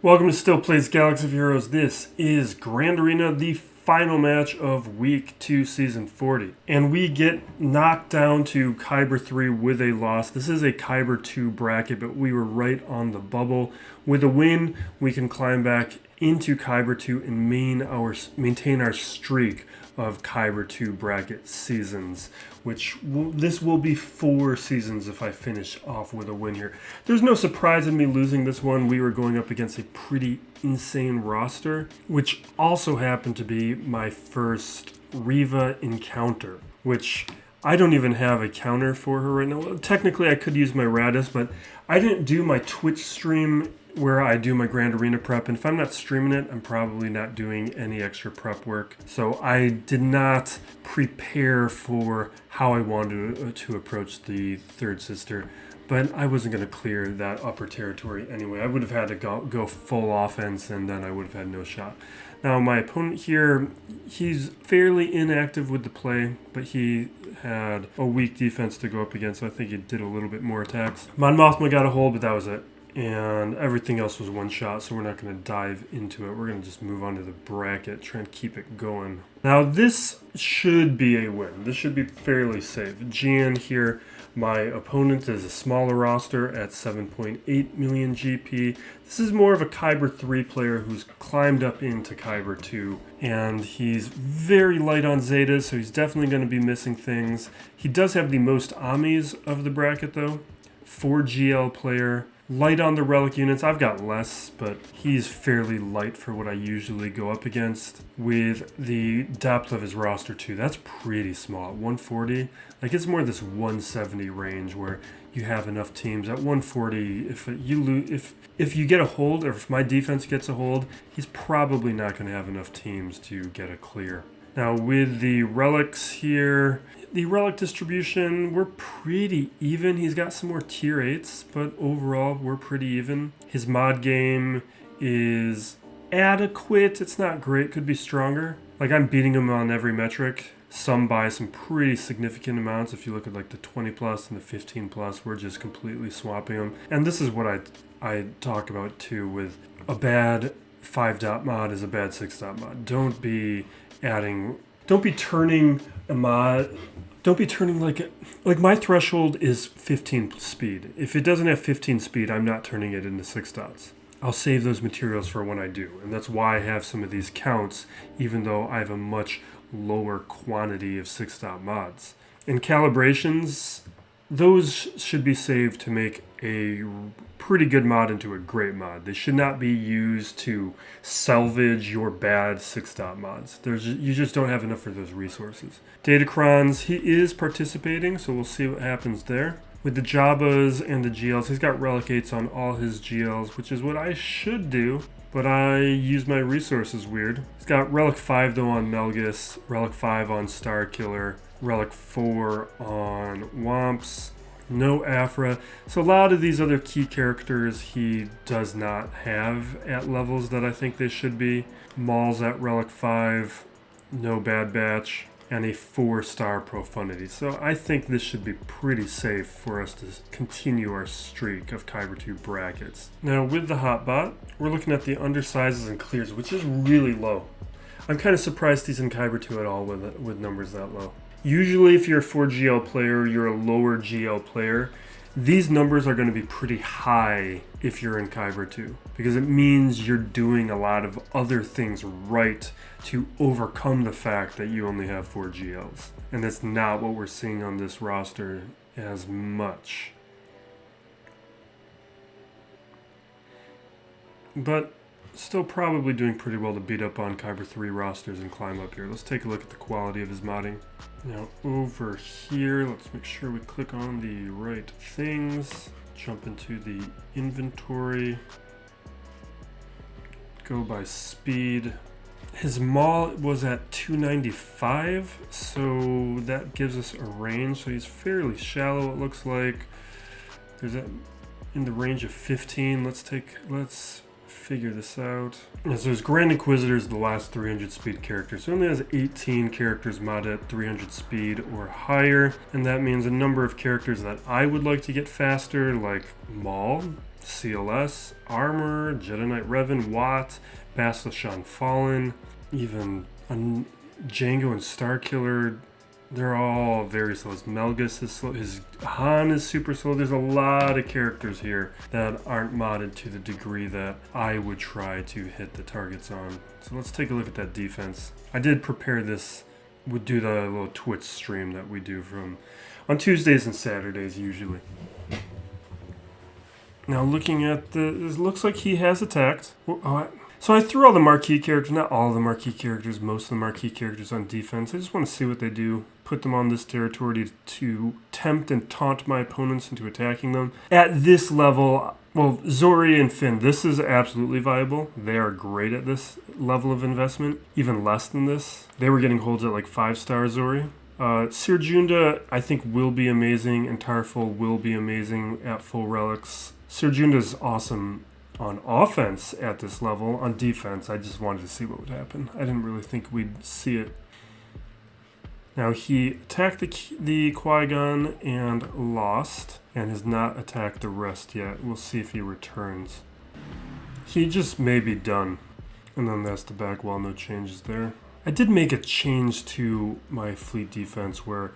Welcome to Still Plays Galaxy of Heroes. This is Grand Arena, the final match of Week 2, Season 40. And we get knocked down to Kyber 3 with a loss. This is a Kyber 2 bracket, but we were right on the bubble. With a win, we can climb back into Kyber 2 and maintain our streak of Kyber 2 bracket seasons, this will be 4 seasons if I finish off with a win here. There's no surprise in me losing this one. We were going up against a pretty insane roster, which also happened to be my first Riva encounter, which I don't even have a counter for her right now. Technically, I could use my Radis, but I didn't do my Twitch stream where I do my Grand Arena prep, and if I'm not streaming it, I'm probably not doing any extra prep work. So I did not prepare for how I wanted to approach the third sister, but I wasn't going to clear that upper territory anyway. I would have had to go full offense, and then I would have had no shot. Now my opponent here, he's fairly inactive with the play, but he had a weak defense to go up against, so I think he did a little bit more attacks. Mon Mothma got a hold, but that was it. And everything else was one shot, so we're not going to dive into it. We're going to just move on to the bracket, try and keep it going. Now, this should be a win. This should be fairly safe. Jan here, my opponent is a smaller roster at 7.8 million GP. This is more of a Kyber 3 player who's climbed up into Kyber 2, and he's very light on Zetas, so he's definitely going to be missing things. He does have the most Amis of the bracket, though. 4 GL player. Light on the relic units. I've got less, but he's fairly light for what I usually go up against. With the depth of his roster too, that's pretty small. 140, like it's more this 170 range where you have enough teams. At 140, if you get a hold, or if my defense gets a hold, he's probably not going to have enough teams to get a clear. Now with the relics here, the relic distribution, we're pretty even. He's got some more tier 8s, but overall we're pretty even. His mod game is adequate. It's not great, could be stronger. Like I'm beating him on every metric. Some by some pretty significant amounts. If you look at like the 20 plus and the 15 plus, we're just completely swapping them. And this is what I talk about too with a bad 5-dot mod is a bad 6-dot mod. Don't be turning a mod. Don't be turning like my threshold is 15 speed. If it doesn't have 15 speed, I'm not turning it into 6 dots. I'll save those materials for when I do. And that's why I have some of these counts, even though I have a much lower quantity of 6-dot mods. In calibrations, those should be saved to make a pretty good mod into a great mod. They should not be used to salvage your bad 6-dot mods. You just don't have enough of those resources. Datacrons, he is participating, so we'll see what happens there. With the Jabbas and the GLs, he's got Relic 8s on all his GLs, which is what I should do, but I use my resources weird. He's got Relic 5 though on Malgus, Relic 5 on Starkiller, Relic 4 on Wamps, no Aphra. So a lot of these other key characters he does not have at levels that I think they should be. Maul's at Relic 5, no Bad Batch, and a 4-star Profundity. So I think this should be pretty safe for us to continue our streak of Kyber 2 brackets. Now with the Hotbot, we're looking at the undersizes and clears, which is really low. I'm kind of surprised he's in Kyber 2 at all with numbers that low. Usually if you're a 4GL player, you're a lower GL player. These numbers are going to be pretty high if you're in Kyber 2, because it means you're doing a lot of other things right to overcome the fact that you only have 4 GLs. And that's not what we're seeing on this roster as much. But still probably doing pretty well to beat up on Kyber 3 rosters and climb up here. Let's take a look at the quality of his modding. Now over here, let's make sure we click on the right things. Jump into the inventory. Go by speed. His maul was at 295, so that gives us a range. So he's fairly shallow, it looks like. There's that in the range of 15. Let's figure this out. And so his Grand Inquisitor is the last 300 speed character. So he only has 18 characters modded at 300 speed or higher. And that means a number of characters that I would like to get faster, like Maul, CLS, Armor, Jedi Knight Revan, Watt, Bastila Fallen, even Django and Starkiller. They're all very slow. Malgus is slow. His Han is super slow. There's a lot of characters here that aren't modded to the degree that I would try to hit the targets on. So let's take a look at that defense. I did prepare this. Would do the little Twitch stream that we do on Tuesdays and Saturdays usually. Now looking at it looks like he has attacked. So I threw all the marquee characters, not all the marquee characters, most of the marquee characters on defense. I just want to see what they do. Put them on this territory to tempt and taunt my opponents into attacking them. At this level, well, Zori and Finn, this is absolutely viable. They are great at this level of investment, even less than this. They were getting holds at like 5-star Zori. Sir Junda, I think, will be amazing, and Tarful will be amazing at full relics. Sir Junda is awesome on offense at this level. On defense, I just wanted to see what would happen. I didn't really think we'd see it. Now, he attacked the Qui-Gon and lost, and has not attacked the rest yet. We'll see if he returns. He just may be done. And then that's the back wall, no changes there. I did make a change to my fleet defense where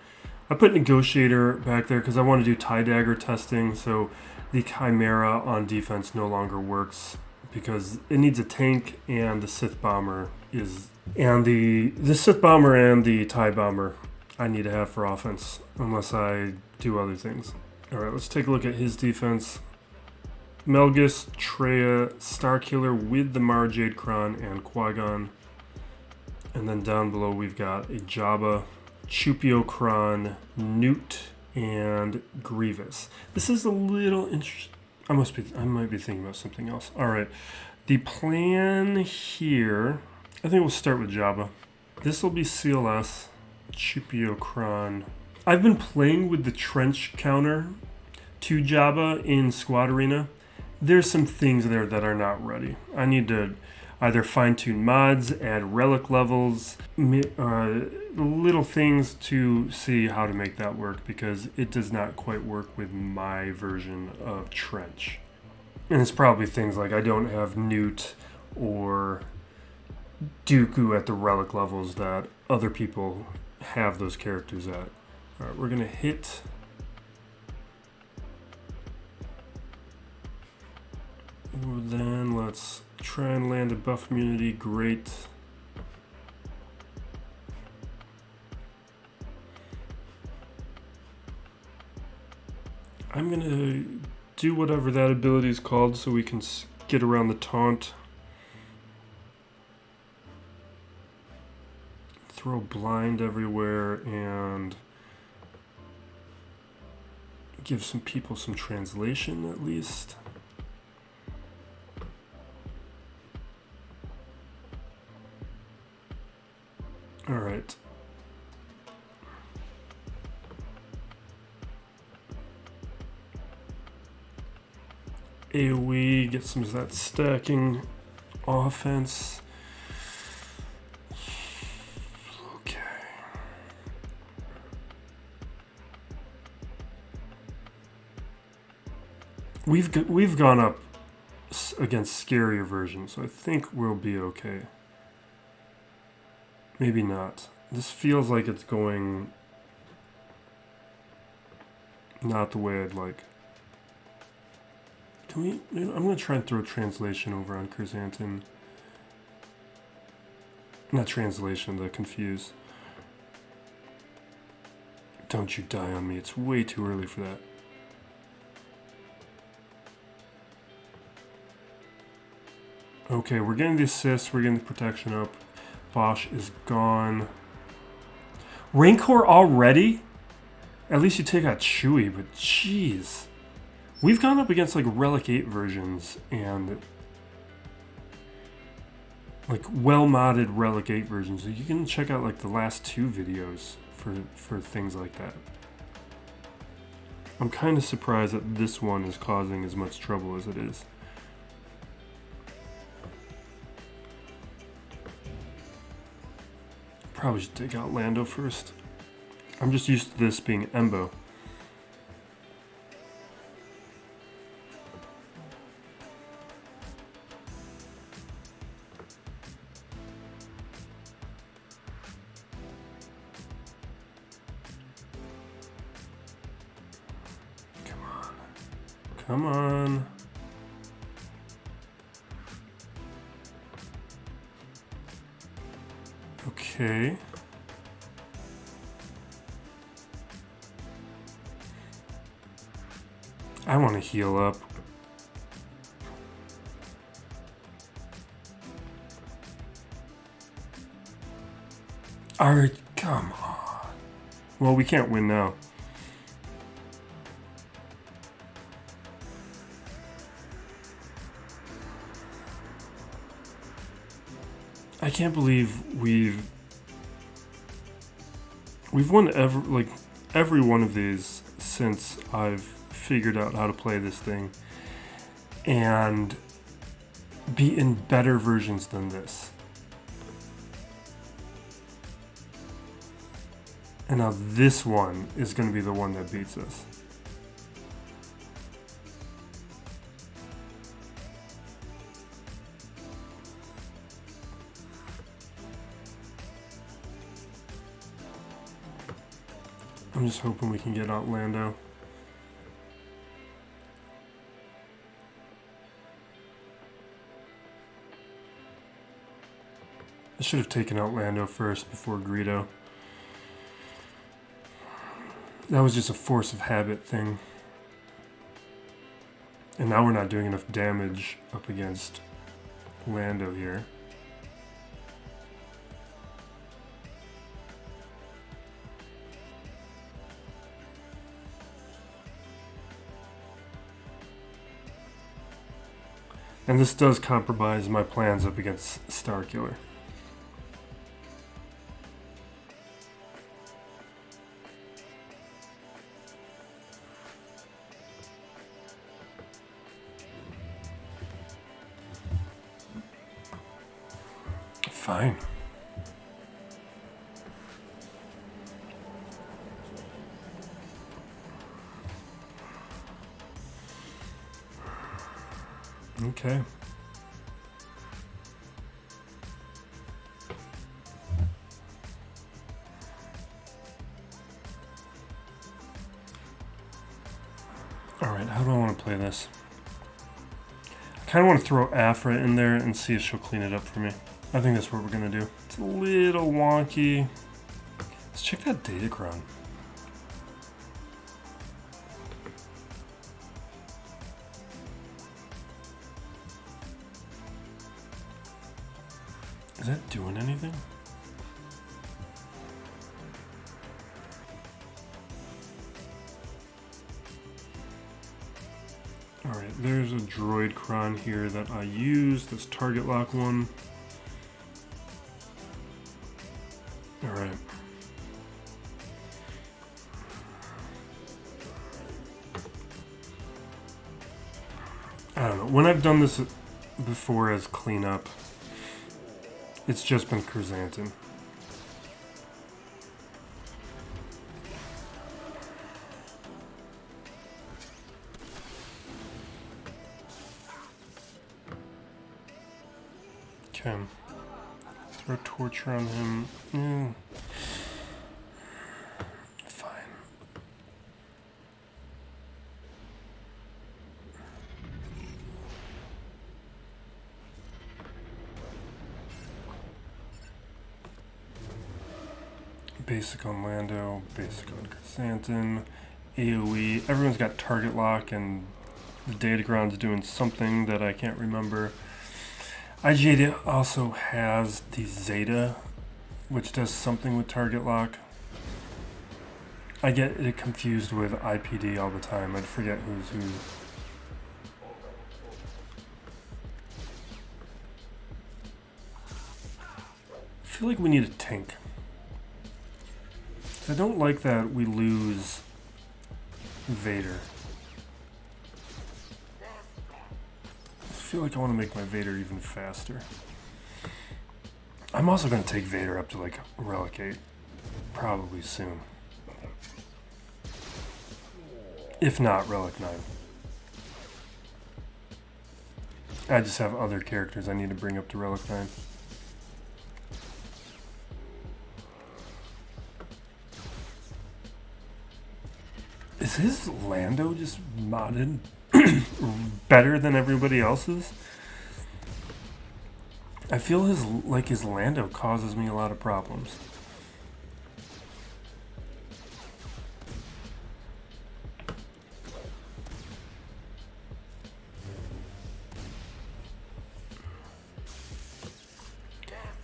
I put Negotiator back there because I want to do TIE Dagger testing, so the Chimera on defense no longer works because it needs a tank, and the Sith Bomber is... And the Sith Bomber and the TIE Bomber I need to have for offense unless I do other things. Alright, let's take a look at his defense. Malgus, Traya, Starkiller with the Jade Cron and Qui-Gon. And then down below we've got a Jabba, Chewpio Cron, Nute, and Grievous. This is a little interesting. I might be thinking about something else. Alright, the plan here, I think we'll start with Jabba. This will be CLS, Chewpio Cron. I've been playing with the trench counter to Jabba in Squad Arena. There's some things there that are not ready. I need to either fine-tune mods, add relic levels, little things to see how to make that work, because it does not quite work with my version of Trench. And it's probably things like I don't have Nute or Dooku at the relic levels that other people have those characters at. Alright, we're going to hit... Then let's try and land a buff immunity. Great. I'm going to do whatever that ability is called so we can get around the taunt. Throw blind everywhere and give some people some translation at least. All right. AoE, get some of that stacking offense. Okay. We've gone up against scarier versions, so I think we'll be okay. Maybe not. This feels like it's going not the way I'd like. Can we... I'm going to try and throw translation over on Chrysanthemum. Not translation, the confuse. Don't you die on me. It's way too early for that. Okay, we're getting the assist. We're getting the protection up. Bossk is gone. Rancor already? At least you take out Chewie, but jeez. We've gone up against like Relic 8 versions and like well-modded Relic 8 versions. You can check out like the last 2 videos for things like that. I'm kind of surprised that this one is causing as much trouble as it is. Probably should take out Lando first. I'm just used to this being Embo. Come on. Okay. I want to heal up. Alright, come on. Well, we can't win now. I can't believe we've won every one of these since I've figured out how to play this thing and be in better versions than this. And now this one is going to be the one that beats us. I'm just hoping we can get out Lando. I should have taken out Lando first before Greedo. That was just a force of habit thing. And now we're not doing enough damage up against Lando here. And this does compromise my plans up against Starkiller. Fine. Okay. Alright, how do I want to play this? I kind of want to throw Aphra in there and see if she'll clean it up for me. I think that's what we're going to do. It's a little wonky. Let's check that data cron. Is that doing anything? Alright, there's a droid cron here that I use, this target lock one. Alright. I don't know. When I've done this before as cleanup, it's just been Chrysanthemum. Okay. Throw torture on him. Fine. Basic on Lando, basic on Chrysanthemum, AoE. Everyone's got target lock, and the Datagron's doing something that I can't remember. IG also has the Zeta, which does something with target lock. I get it confused with IPD all the time. I'd forget who's who. I feel like we need a tank. I don't like that we lose Vader. I feel like I want to make my Vader even faster. I'm also going to take Vader up to like Relic 8 probably soon. If not Relic 9. I just have other characters I need to bring up to Relic 9. Is Is his Lando just modded better than everybody else's? I feel his Lando causes me a lot of problems.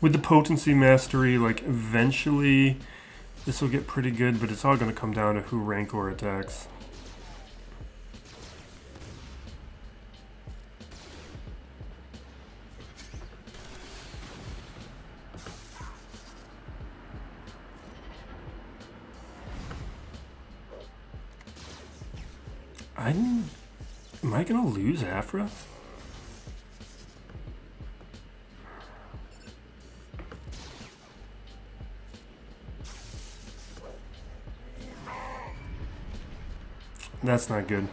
With the potency mastery, like eventually this will get pretty good, but it's all going to come down to who Rancor attacks. Am I going to lose Aphra? That's not good.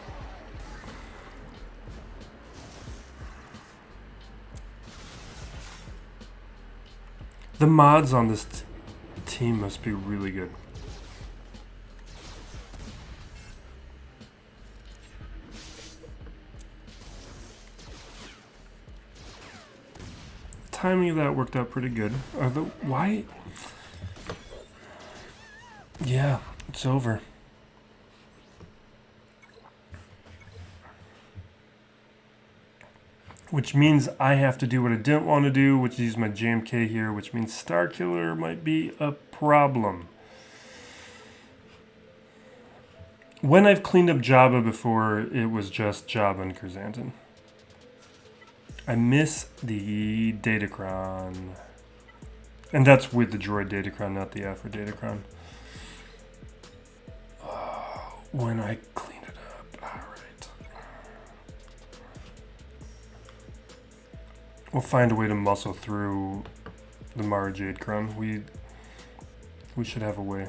The mods on this team must be really good. Timing of that worked out pretty good. Why? Yeah, it's over. Which means I have to do what I didn't want to do, which is use my JMK here, which means Starkiller might be a problem. When I've cleaned up Jabba before, it was just Jabba and Chrysanthemum. I miss the Datacron. And that's with the droid Datacron, not the Aphra Datacron. When I clean it up. Alright. We'll find a way to muscle through the Mara Jade Cron. We should have a way.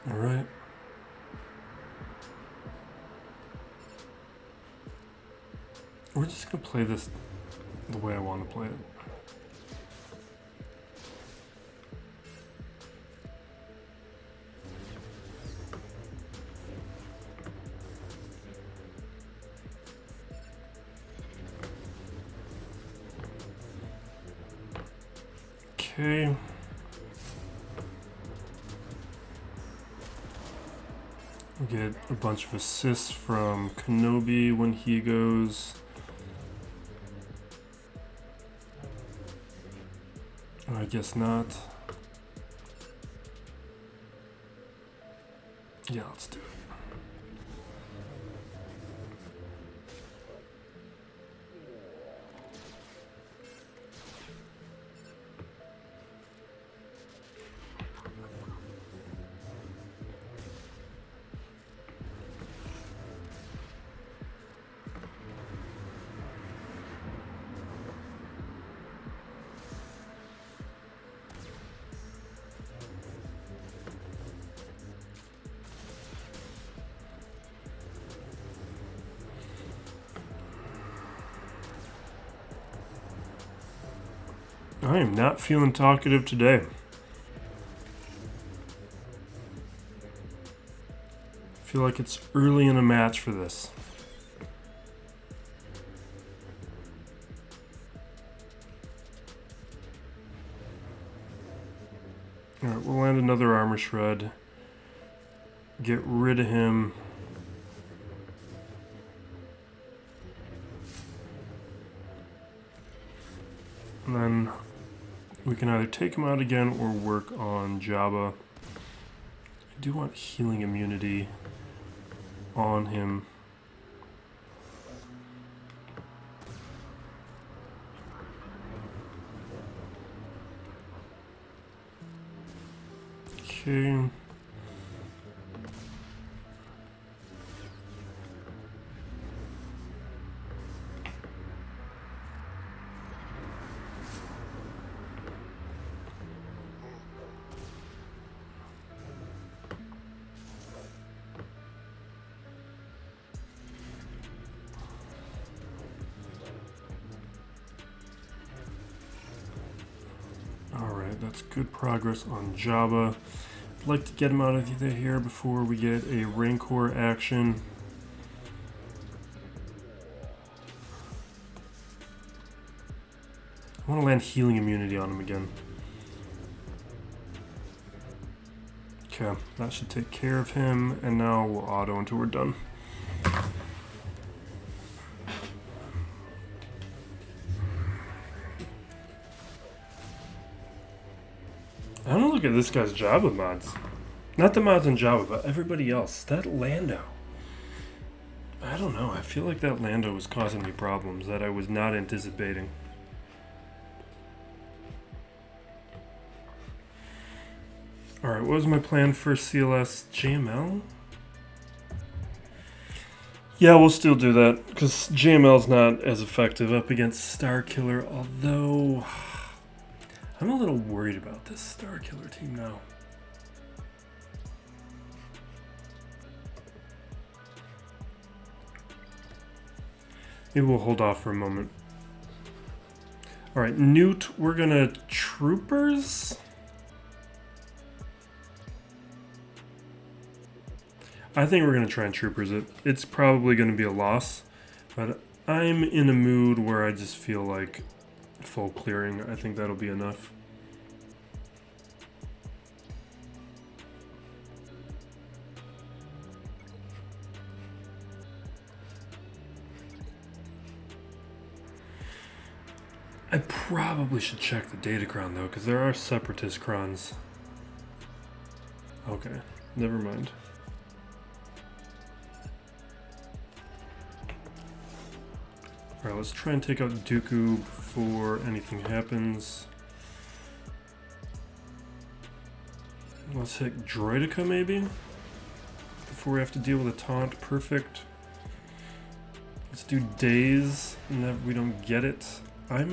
All right. We're just going to play this the way I want to play it. Okay. We get a bunch of assists from Kenobi when he goes. I guess not. Yeah, let's do it. I am not feeling talkative today. I feel like it's early in a match for this. Alright, we'll land another armor shred. Get rid of him. And then we can either take him out again or work on Jabba. I do want healing immunity on him. Okay. Alright, that's good progress on Jabba. I'd like to get him out of here before we get a Rancor action. I want to land healing immunity on him again. Okay, that should take care of him, and now we'll auto until we're done. I don't look at this guy's Jabba mods. Not the mods on Jabba, but everybody else. That Lando. I don't know. I feel like that Lando was causing me problems that I was not anticipating. Alright, what was my plan for CLS? JML? Yeah, we'll still do that, because JML's not as effective up against Starkiller, although I'm a little worried about this Starkiller team now. Maybe we'll hold off for a moment. Alright, Nute, we're gonna Troopers? I think we're going to try and Troopers it. It's probably going to be a loss, but I'm in a mood where I just feel like full clearing. I think that'll be enough. I probably should check the data cron though, because there are separatist crons. Okay, never mind. Alright, let's try and take out Dooku before anything happens. Let's hit Droideka maybe? Before we have to deal with a taunt. Perfect. Let's do Daze, and that we don't get it. Let's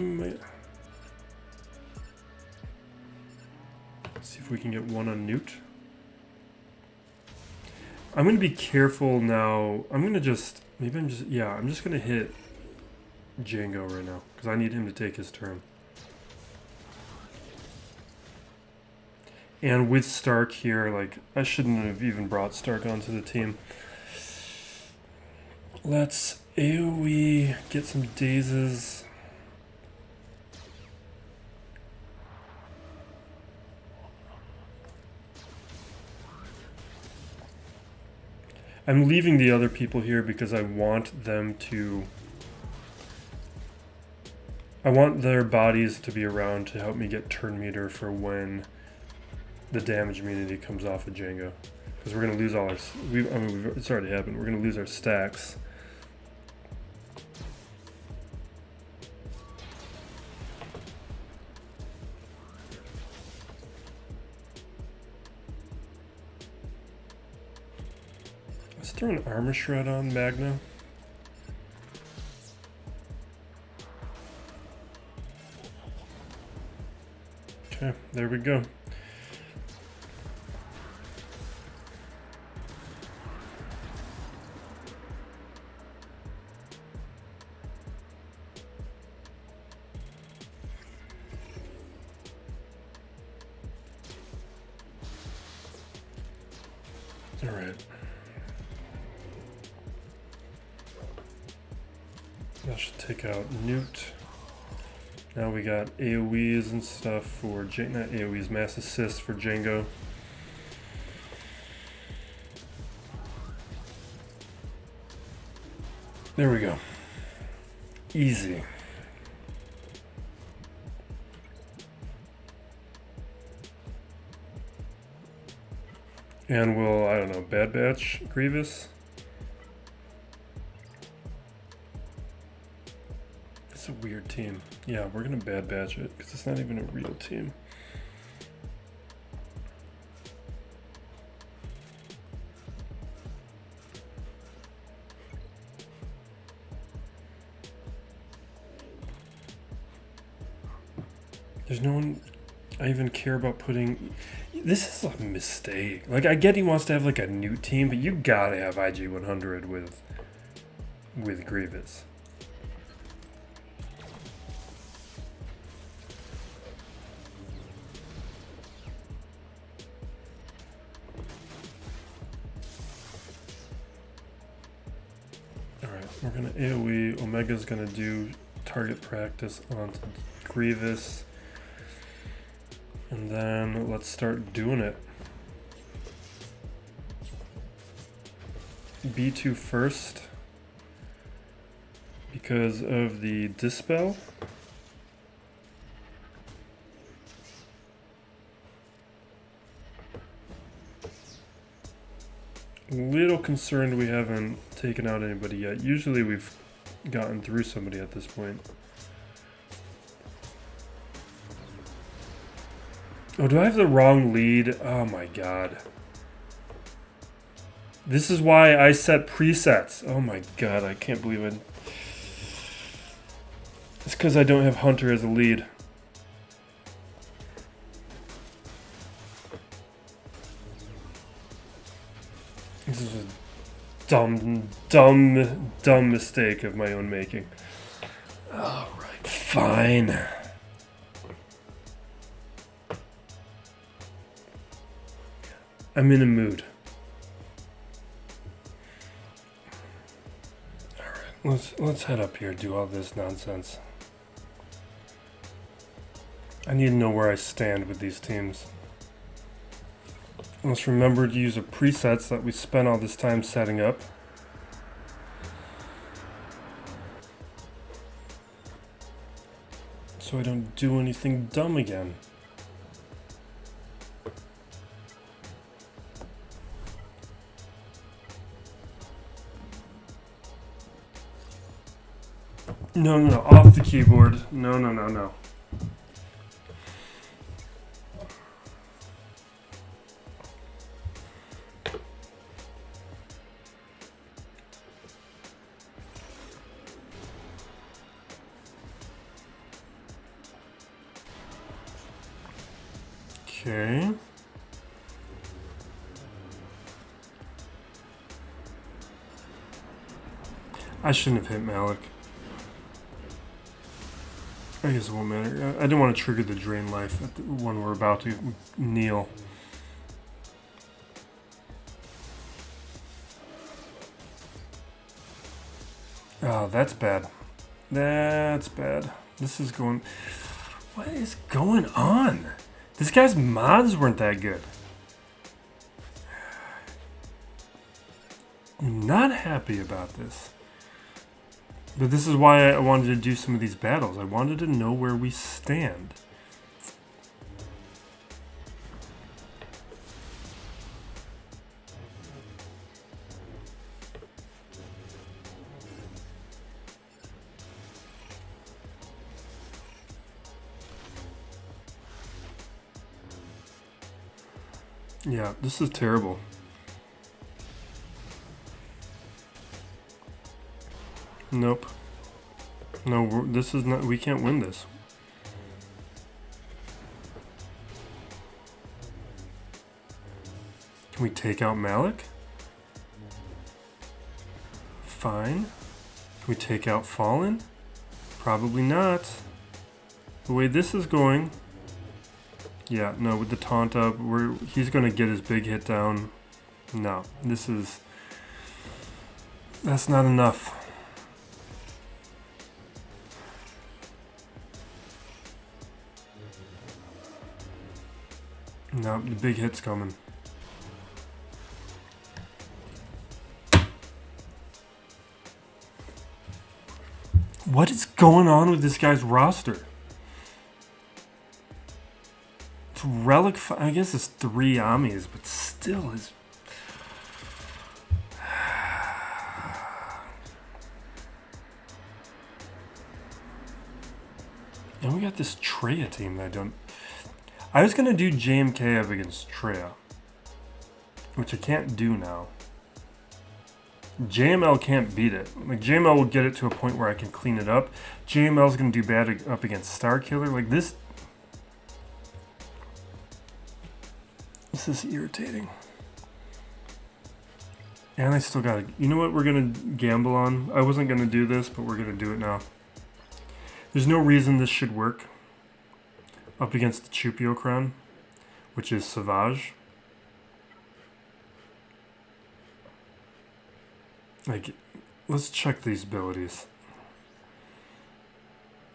see if we can get one on Nute. I'm going to be careful now. I'm just going to hit Jango right now, because I need him to take his turn. And with Stark here, like, I shouldn't have even brought Stark onto the team. Let's AoE, get some dazes. I'm leaving the other people here because I want them to... I want their bodies to be around to help me get turn meter for when the damage immunity comes off of Jango. Because we're going to lose all our... it's already happened. We're going to lose our stacks. Let's throw an armor shred on Magna. Okay, there we go. All right. That should take out Nute. Now we got AoEs and stuff for not AoEs, mass assist for Jango. There we go. Easy. And we'll, I don't know, Bad Batch Grievous. It's a weird team. Yeah, we're gonna Bad Batch it because it's not even a real team. There's no one I even care about putting. This is a mistake. Like, I get he wants to have like a new team, but you gotta have IG-100 with Grievous. We're gonna AoE. Omega's gonna do target practice onto Grievous. And then let's start doing it. B2 first because of the Dispel. Little concerned we haven't taken out anybody yet. Usually we've gotten through somebody at this point. Oh, do I have the wrong lead? Oh my god. This is why I set presets. Oh my god, I can't believe it. It's because I don't have Hunter as a lead. This is a dumb mistake of my own making. Alright, fine. I'm in a mood. Alright, let's head up here, do all this nonsense. I need to know where I stand with these teams. Let's remember to use the presets that we spent all this time setting up. So I don't do anything dumb again. No, off the keyboard. No. Okay. I shouldn't have hit Malik. I guess it won't matter. I didn't want to trigger the drain life when we're about to kneel. Oh, that's bad. That's bad. This is going... What is going on? This guy's mods weren't that good. I'm not happy about this. But this is why I wanted to do some of these battles. I wanted to know where we stand. Yeah, this is terrible. Nope. No, this is not... We can't win this. Can we take out Malik? Fine. Can we take out Fallen? Probably not. The way this is going... Yeah, no, with the taunt up, he's going to get his big hit down. No, this is... That's not enough. No, the big hit's coming. What is going on with this guy's roster? It's Relic, I guess it's 3 Amis, but still is... And we got this Traya team that I don't... I was going to do JMK up against Traya, which I can't do now. JML can't beat it. Like, JML will get it to a point where I can clean it up. JML's going to do bad up against Starkiller. Like, this is irritating. And I still got to... You know what we're going to gamble on? I wasn't going to do this, but we're going to do it now. There's no reason this should work up against the Chewpio Cron, which is Savage. Like, Let's check these abilities.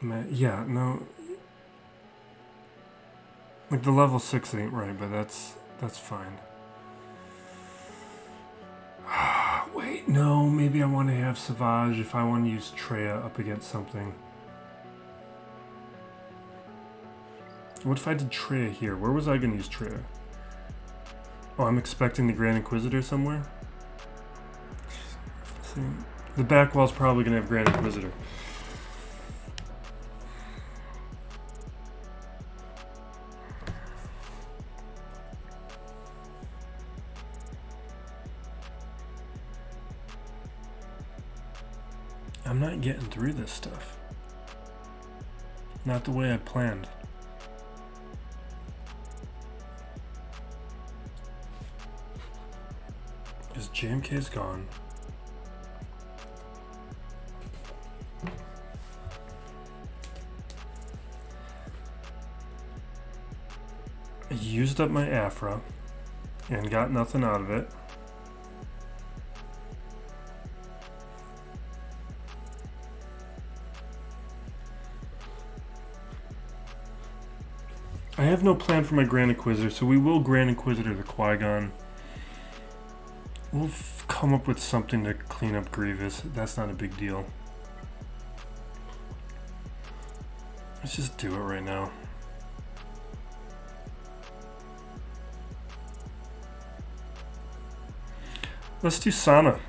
Yeah, no. Like the level 6 ain't right, but that's fine. Wait, no, maybe I want to have Savage if I want to use Traya up against something. What if I did Traya here? Where was I going to use Traya? Oh, I'm expecting the Grand Inquisitor somewhere? See, the back wall's probably going to have Grand Inquisitor. I'm not getting through this stuff. Not the way I planned. Because JMK's gone. I used up my Aphra and got nothing out of it. I have no plan for my Grand Inquisitor, so we will Grand Inquisitor the Qui-Gon. We'll come up with something to clean up Grievous. That's not a big deal. Let's just do it right now. Let's do Sana.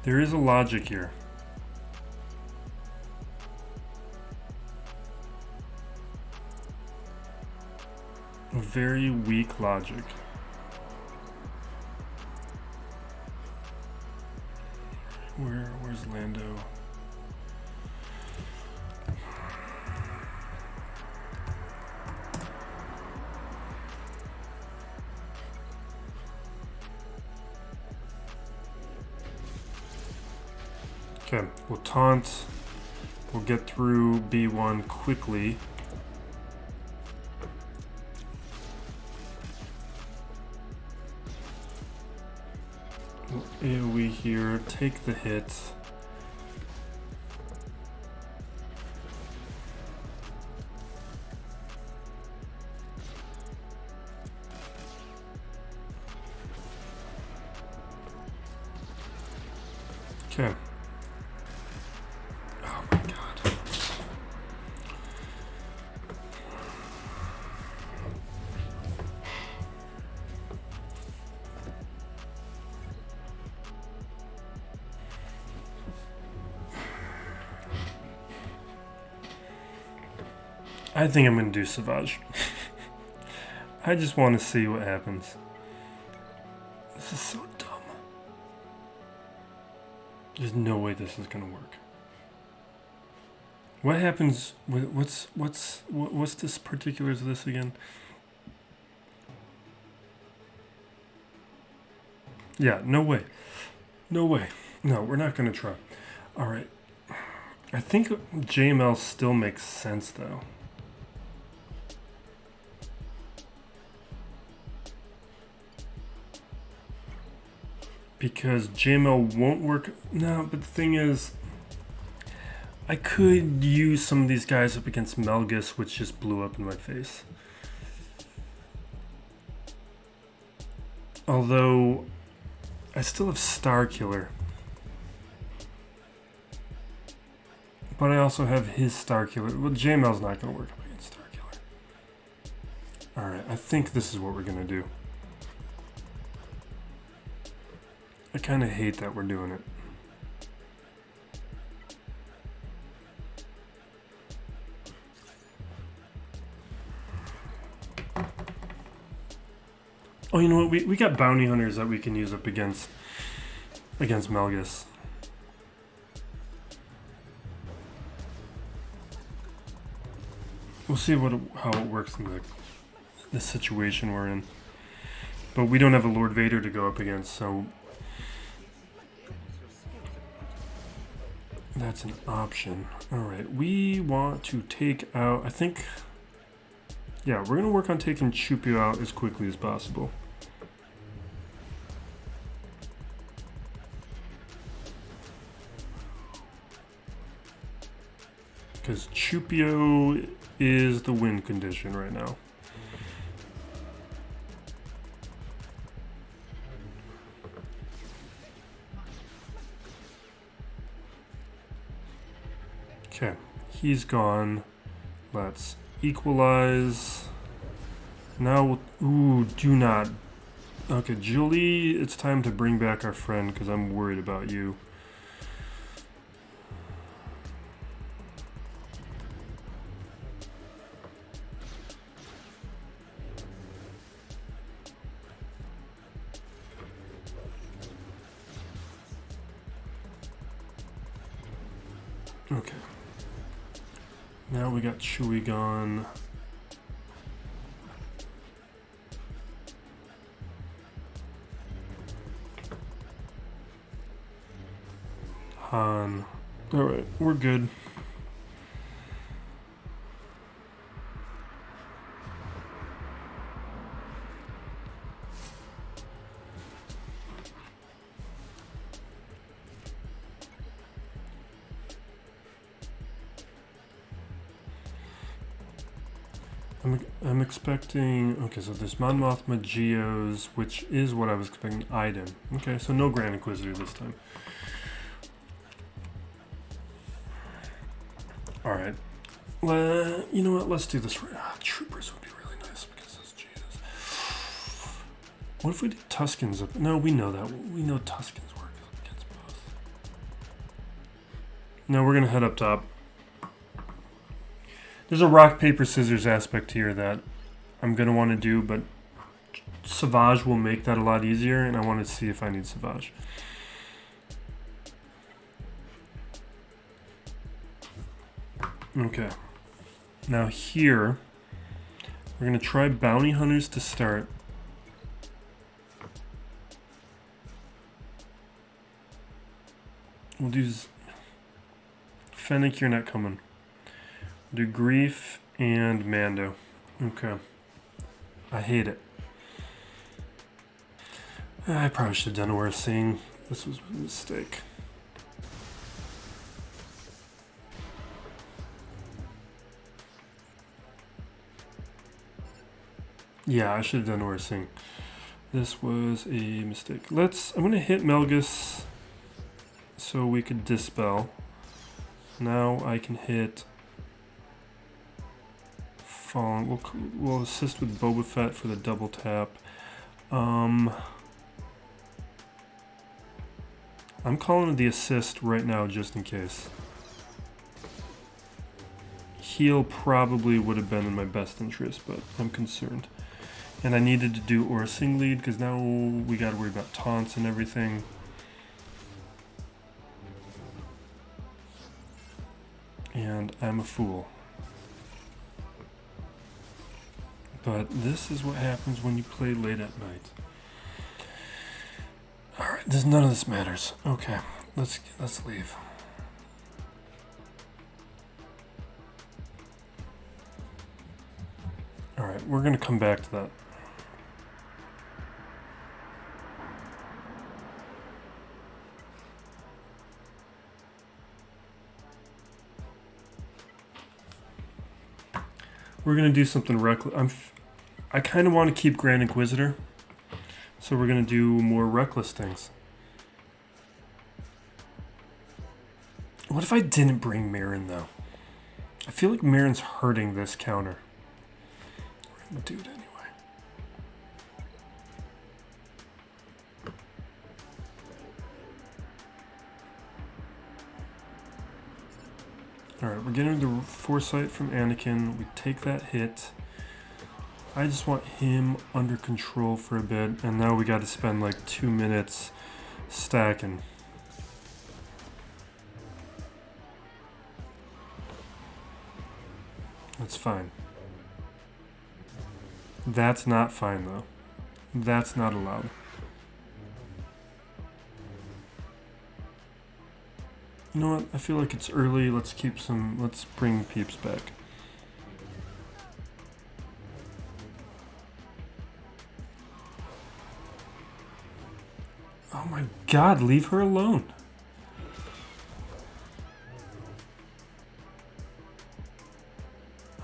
There is a logic here. A very weak logic. Where's Lando? Okay, we'll taunt. We'll get through B1 quickly. We'll AoE here, take the hit. Okay. Oh my god. I think I'm gonna do Savage. I just want to see what happens. This is so dumb. There's no way this is gonna work. What happens with what's this particulars of this again? Yeah, no way. No way. No, we're not gonna try. Alright. I think JML still makes sense though. Because JML won't work. No, but the thing is, I could use some of these guys up against Malgus, which just blew up in my face. Although, I still have Starkiller. But I also have his Starkiller. Well, JML's not going to work up against Starkiller. Alright, I think this is what we're going to do. I kind of hate that we're doing it. Oh, you know what? We got bounty hunters that we can use up against Malgus. We'll see how it works in the situation we're in. But we don't have a Lord Vader to go up against, so that's an option. Alright, we want to take out, I think Yeah, we're going to work on taking Chewpio out as quickly as possible. Because Chewpio is the win condition right now. Okay, he's gone. Let's equalize. Now, ooh, do not. Okay, Julie, it's time to bring back our friend because I'm worried about you. Okay. Now we got Chewie gone. Han. Alright, we're good. I'm expecting, okay, so there's Mon Mothma, Geos, which is what I was expecting, Iden. Okay, so no Grand Inquisitor this time. Alright. You know what, let's do this. Troopers would be really nice because it's Jesus. What if we did Tuskens up? No, we know that. We know Tuskens work against both. No, we're going to head up top. There's a rock, paper, scissors aspect here that I'm going to want to do, but Savage will make that a lot easier, and I want to see if I need Savage. Okay. Now here, we're going to try Bounty Hunters to start. We'll do... Fennec, you're not coming. Do Grief and Mando. Okay. I hate it. I probably should have done a worse scene. This was a mistake. Yeah, I should have done a worse scene. This was a mistake. I'm going to hit Malgus so we could dispel. Now I can hit... We'll assist with Boba Fett for the double tap. I'm calling it the assist right now just in case. Heal probably would have been in my best interest, but I'm concerned. And I needed to do Orsing lead because now we got to worry about taunts and everything. And I'm a fool. But this is what happens when you play late at night. Alright, none of this matters. Okay, let's leave. Alright, we're gonna come back to that. We're gonna do something reckless. I kind of want to keep Grand Inquisitor, so we're gonna do more reckless things. What if I didn't bring Merrin though? I feel like Merrin's hurting this counter. We're gonna do it anyway. Alright, we're getting the foresight from Anakin. We take that hit. I just want him under control for a bit, and now we got to spend like 2 minutes stacking. That's fine. That's not fine though. That's not allowed. You know what? I feel like it's early. Let's bring peeps back. Oh my god, leave her alone.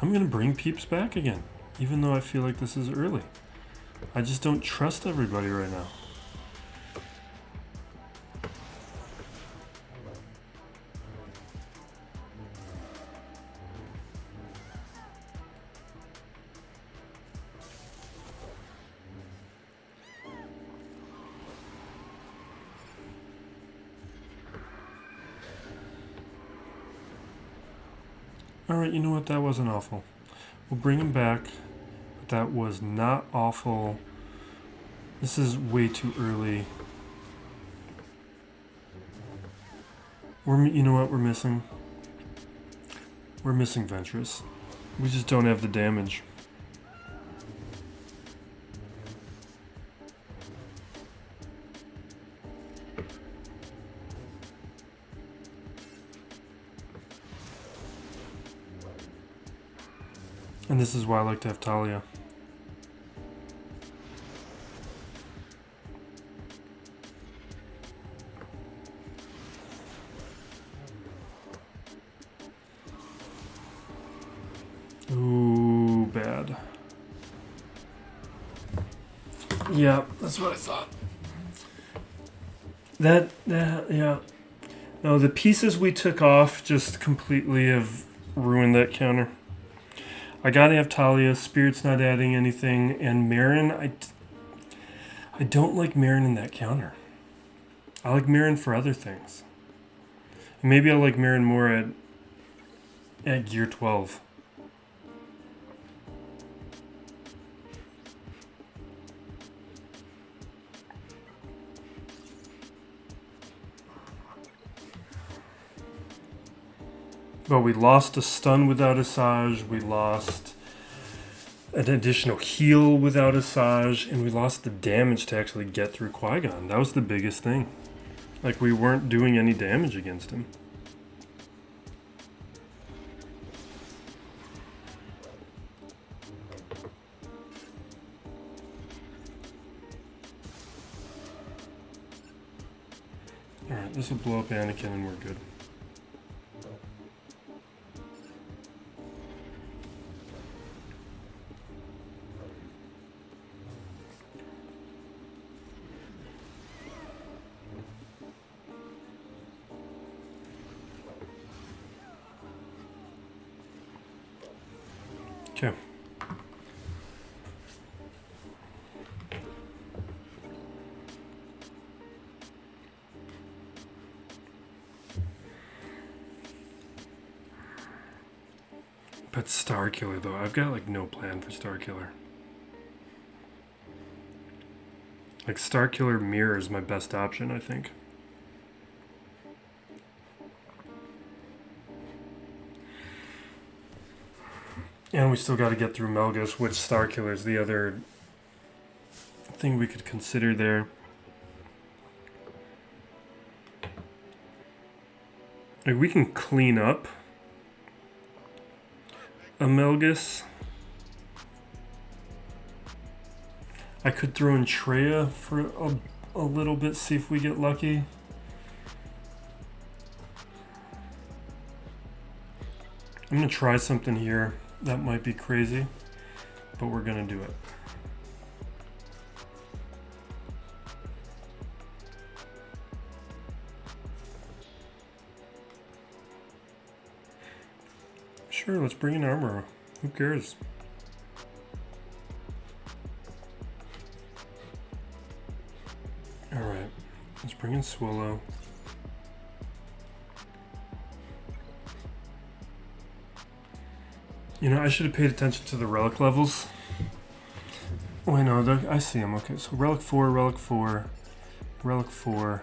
I'm gonna bring Peeps back again, even though I feel like this is early. I just don't trust everybody right now. Alright, you know what? That wasn't awful. We'll bring him back. But that was not awful. This is way too early. You know what we're missing? We're missing Ventress. We just don't have the damage. And this is why I like to have Talia. Ooh, bad. Yeah, that's what I thought. Yeah. No, the pieces we took off just completely have ruined that counter. I gotta have Talia. Spirit's not adding anything, and Merrin. I don't like Merrin in that counter. I like Merrin for other things. And maybe I like Merrin more at gear 12. But we lost a stun without Asajj, we lost an additional heal without Asajj, and we lost the damage to actually get through Qui-Gon. That was the biggest thing. Like, we weren't doing any damage against him. Alright, this will blow up Anakin and we're good. Okay. But Starkiller though, I've got like no plan for Starkiller. Like Starkiller Mirror is my best option, I think. And we still got to get through Malgus, which Starkiller is the other thing we could consider there. Like we can clean up a Malgus. I could throw in Traya for a little bit, see if we get lucky. I'm going to try something here. That might be crazy, but we're going to do it. Sure, let's bring in armor. Who cares? Alright, let's bring in Swolo. You know, I should have paid attention to the relic levels. Oh, I know, I see them. Okay, so relic 4, relic 4, relic 4.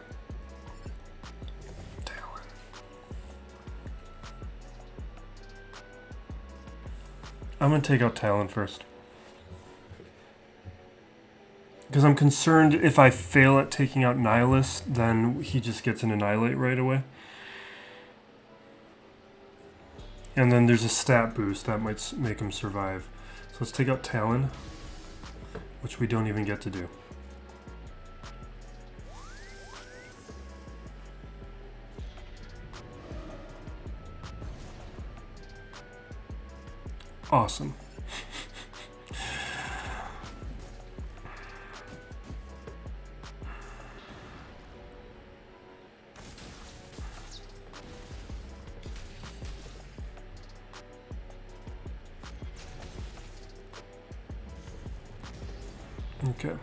Talon. I'm going to take out Talon first. Because I'm concerned if I fail at taking out Nihilus, then he just gets an Annihilate right away. And then there's a stat boost that might make him survive. So let's take out Talon, which we don't even get to do. Awesome. Okay.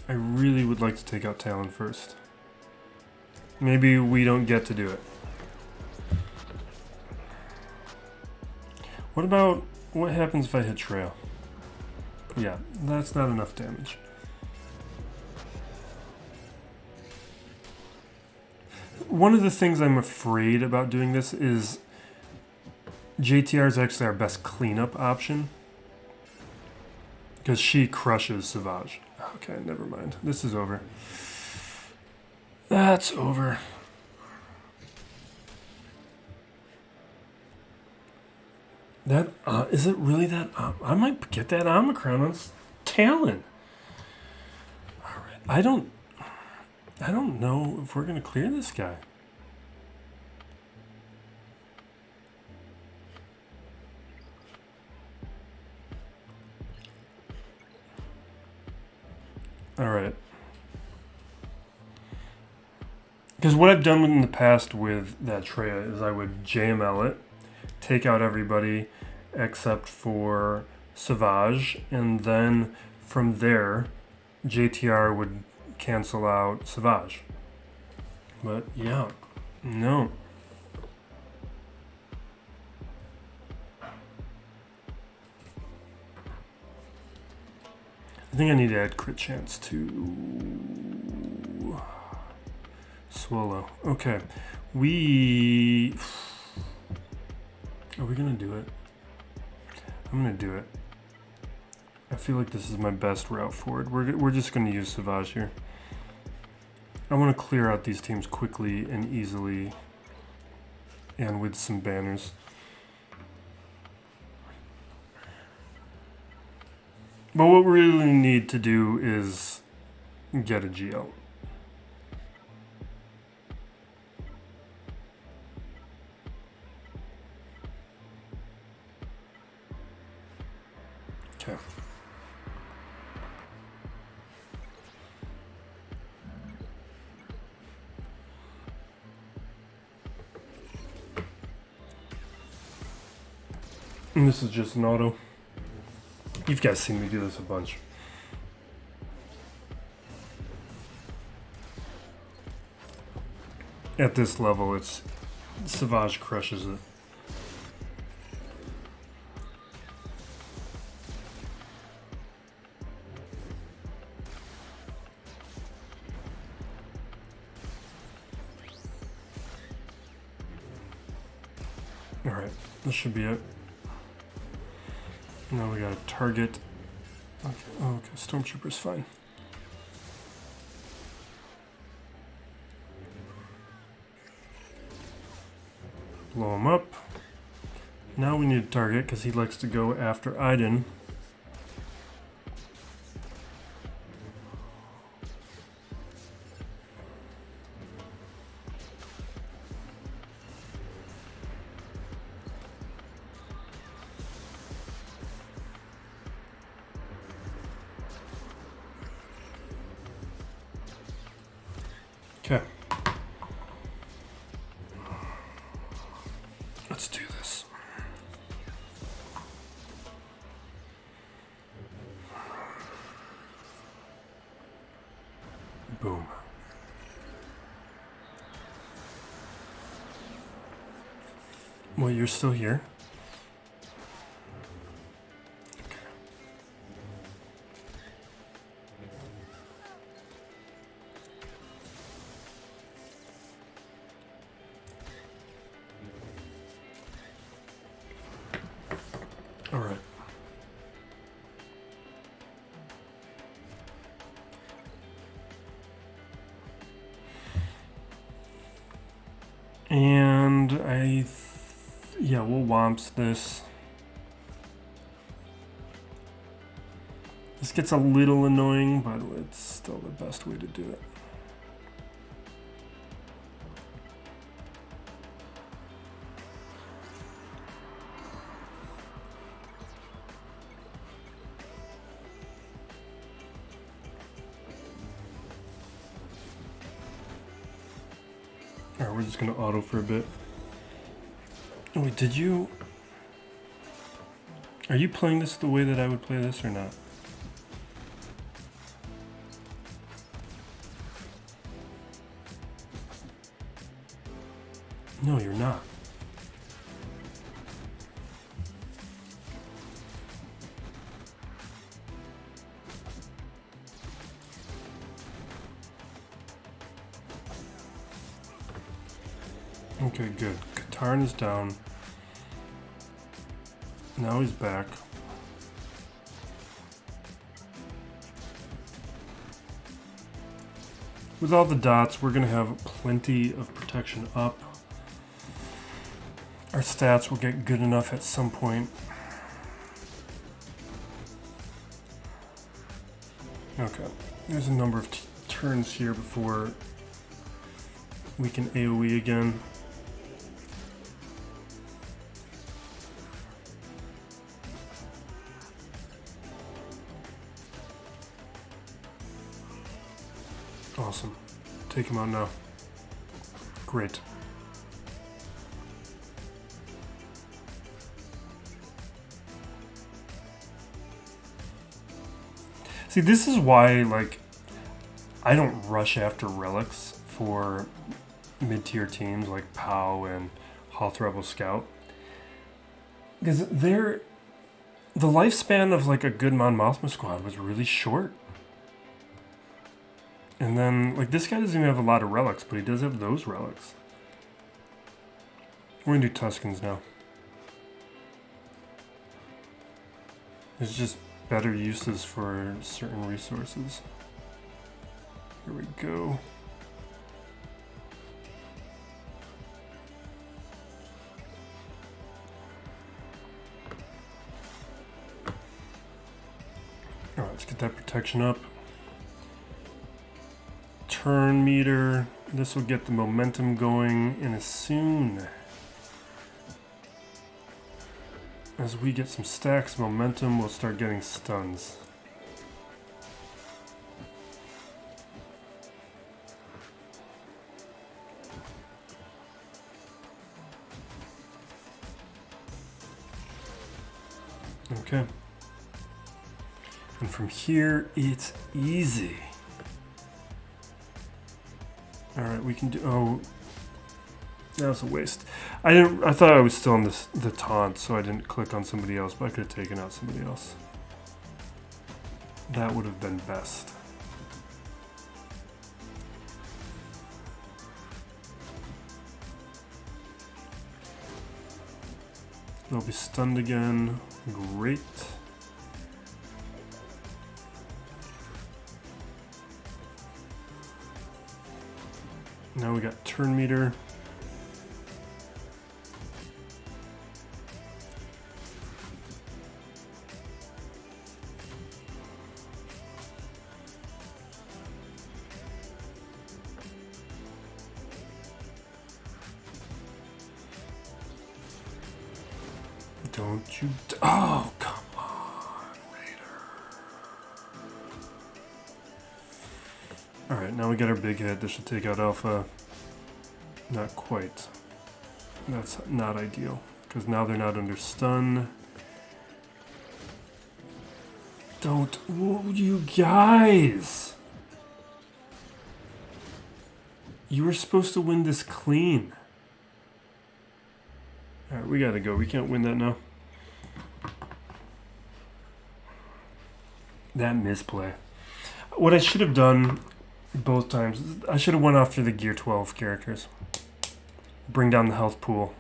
I really would like to take out Talon first. Maybe we don't get to do it. What happens if I hit Traya? Yeah, that's not enough damage. One of the things I'm afraid about doing this is JTR is actually our best cleanup option. Because she crushes Savage. Okay, never mind. This is over. That's over. That, is it really that? I might get that Omicron on Talon. Alright, I don't know if we're going to clear this guy. Alright. Because what I've done in the past with that Traya is I would JML it, take out everybody except for Savage, and then from there, JTR would cancel out Savage. But yeah, no. I think I need to add crit chance to Swolo. Okay, are we gonna do it? I'm gonna do it. I feel like this is my best route forward. We're just gonna use Savage here. I want to clear out these teams quickly and easily, and with some banners. But what we really need to do is get a Geo. Okay. And this is just an auto. You guys seen me do this a bunch. At this level, it's Savage crushes it. Alright, this should be it. Now we got a target. Okay, oh, okay, Stormtrooper's fine. Blow him up. Now we need a target because he likes to go after Iden. Okay. Let's do this. Boom. Well, you're still here. All right. And yeah, we'll Wamps this. This gets a little annoying, but it's still the best way to do it. we're just gonna auto for a bit. Oh, wait, did you... Are you playing this the way that I would play this or not? No, you're not. Okay, good. Katarn is down. Now he's back. With all the dots, we're going to have plenty of protection up. Our stats will get good enough at some point. Okay, there's a number of turns here before we can AoE again. Awesome. Take him out now. Great. See, this is why, like, I don't rush after relics for mid-tier teams like POW and Hoth Rebel Scout. Because the lifespan of, like, a good Mon Mothma squad was really short. And then, like, this guy doesn't even have a lot of relics, but he does have those relics. We're gonna do Tuskens now. There's just better uses for certain resources. Here we go. Alright, let's get that protection up. Turn meter. This will get the momentum going, and as soon as we get some stacks of momentum, we'll start getting stuns. Okay. And from here, it's easy. Alright, we can do... Oh, that was a waste. I thought I was still on the taunt, so I didn't click on somebody else, but I could have taken out somebody else. That would have been best. They'll be stunned again. Great. Now we got turn meter. Don't you... Oh, come on, Raider. Alright, now we got our big head. This should take out Alpha. Not quite. That's not ideal, because now they're not under stun. Don't... Whoa, you guys! You were supposed to win this clean. Alright, we gotta go. We can't win that now. That misplay. What I should have done both times, I should have went after the Gear 12 characters. Bring down the health pool.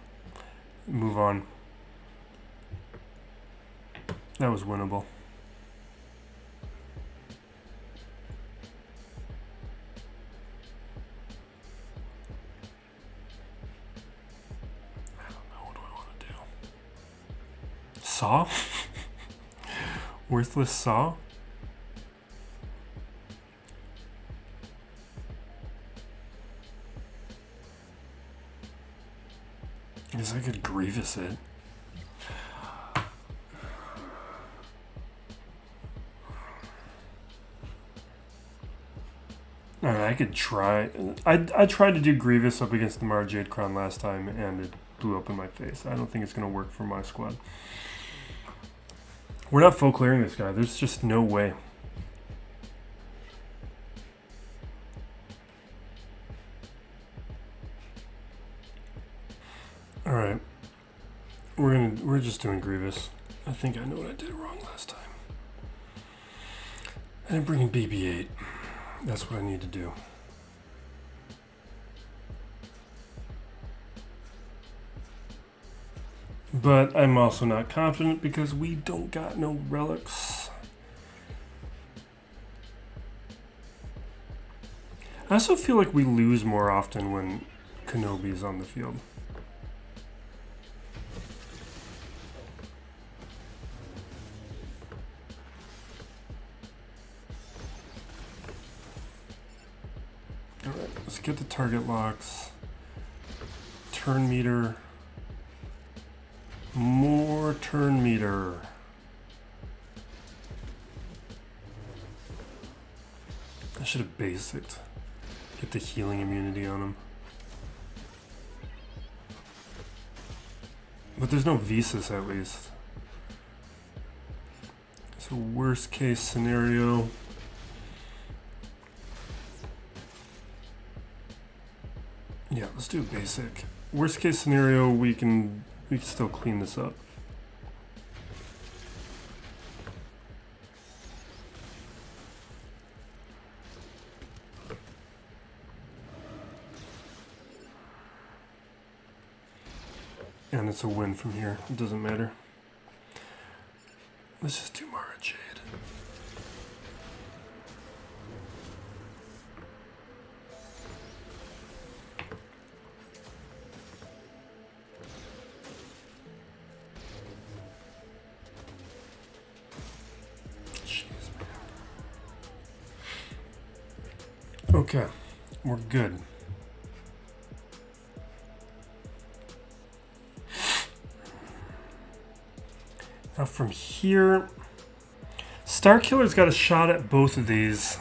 Move on. That was winnable. I don't know. What do I want to do? Saw? Worthless saw? I guess I could Grievous it. Alright, Alright, I could try. I tried to do Grievous up against the Mara Jade Cron last time, and it blew up in my face. I don't think it's going to work for my squad. We're not full clearing this guy. There's just no way. Alright. We're just doing Grievous. I think I know what I did wrong last time. I didn't bring in BB-8. That's what I need to do. But I'm also not confident because we don't got no relics. I also feel like we lose more often when Kenobi's on the field. Alright, let's get the target locks. Turn meter. More turn meter. I should have basicked. Get the healing immunity on him. But there's no Visas at least. So worst case scenario. Yeah, let's do basic. Worst case scenario, we can still clean this up. And it's a win from here. It doesn't matter. Let's just do Mara Jade. Okay, we're good. Now from here, Starkiller's got a shot at both of these.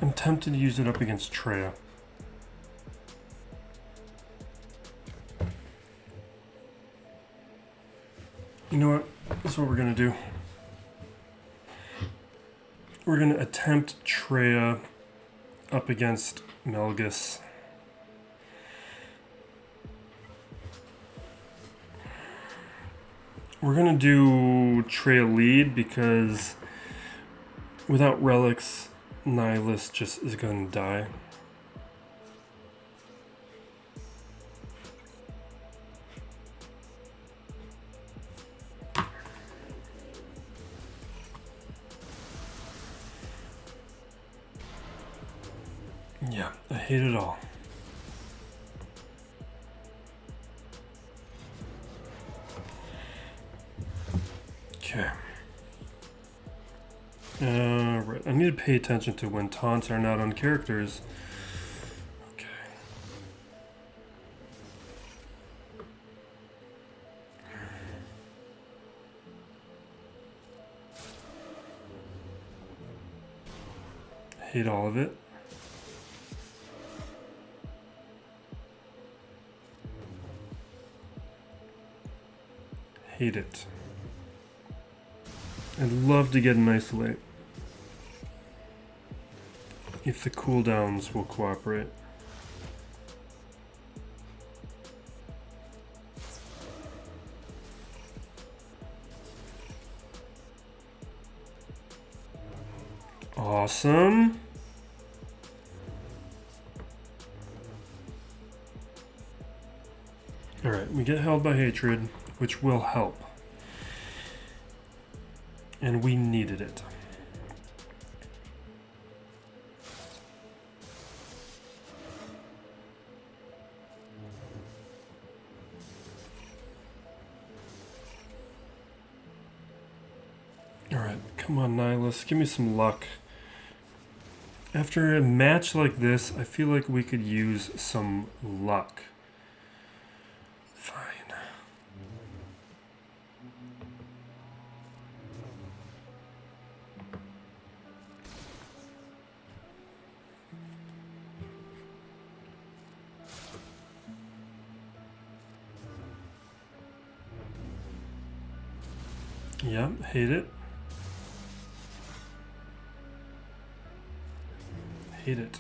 I'm tempted to use it up against Traya. You know what? That's what we're gonna do. We're going to attempt Traya up against Malgus. We're going to do Traya lead because without relics, Nihilus just is going to die. Yeah, I hate it all. Okay. Right. I need to pay attention to when taunts are not on characters. Okay. Hate all of it. Hate it. I'd love to get an isolate. If the cooldowns will cooperate. Awesome. Alright, we get held by hatred, which will help. And we needed it. Alright, come on Nihilus, give me some luck. After a match like this, I feel like we could use some luck. Fine. Yep, hate it. Hate it.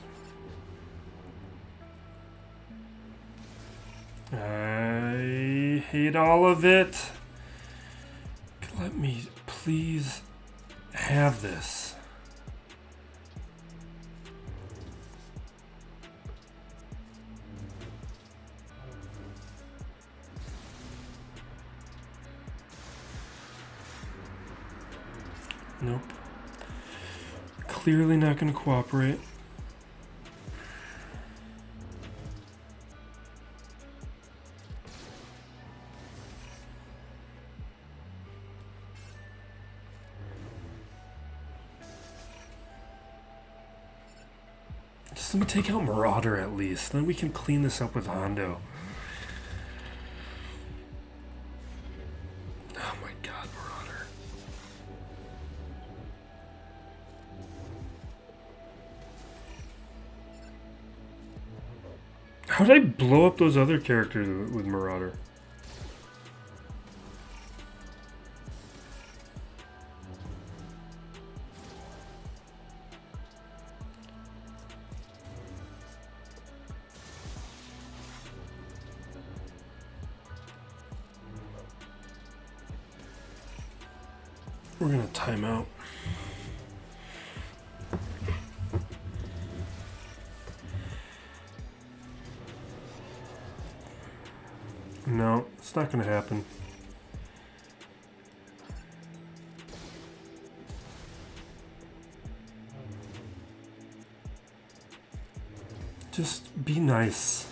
I hate all of it. Let me please have this. Nope. Clearly not going to cooperate. Just let me take out Marauder at least. Then we can clean this up with Hondo. Oh my god, Marauder. How did I blow up those other characters with Marauder? We're gonna time out. No, it's not gonna happen. Just be nice.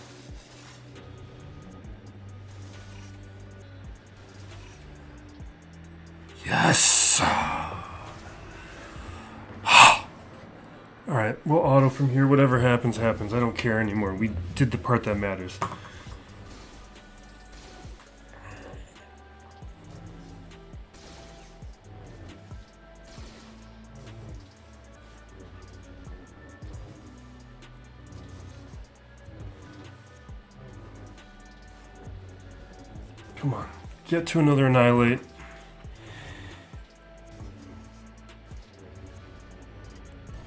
Yes! Alright, we'll auto from here. Whatever happens, happens. I don't care anymore. We did the part that matters. Come on. Get to another Annihilate.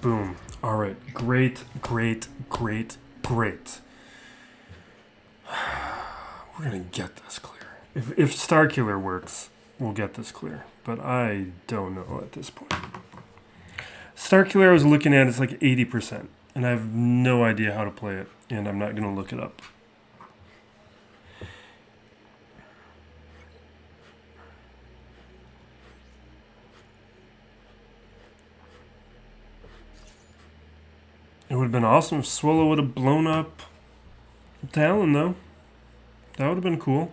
Boom. Alright. Great, great, great, great. We're gonna get this clear. If Starkiller works, we'll get this clear. But I don't know at this point. Starkiller I was looking at is like 80%. And I have no idea how to play it. And I'm not gonna look it up. It would have been awesome if Swolo would have blown up Talon, though. That would have been cool.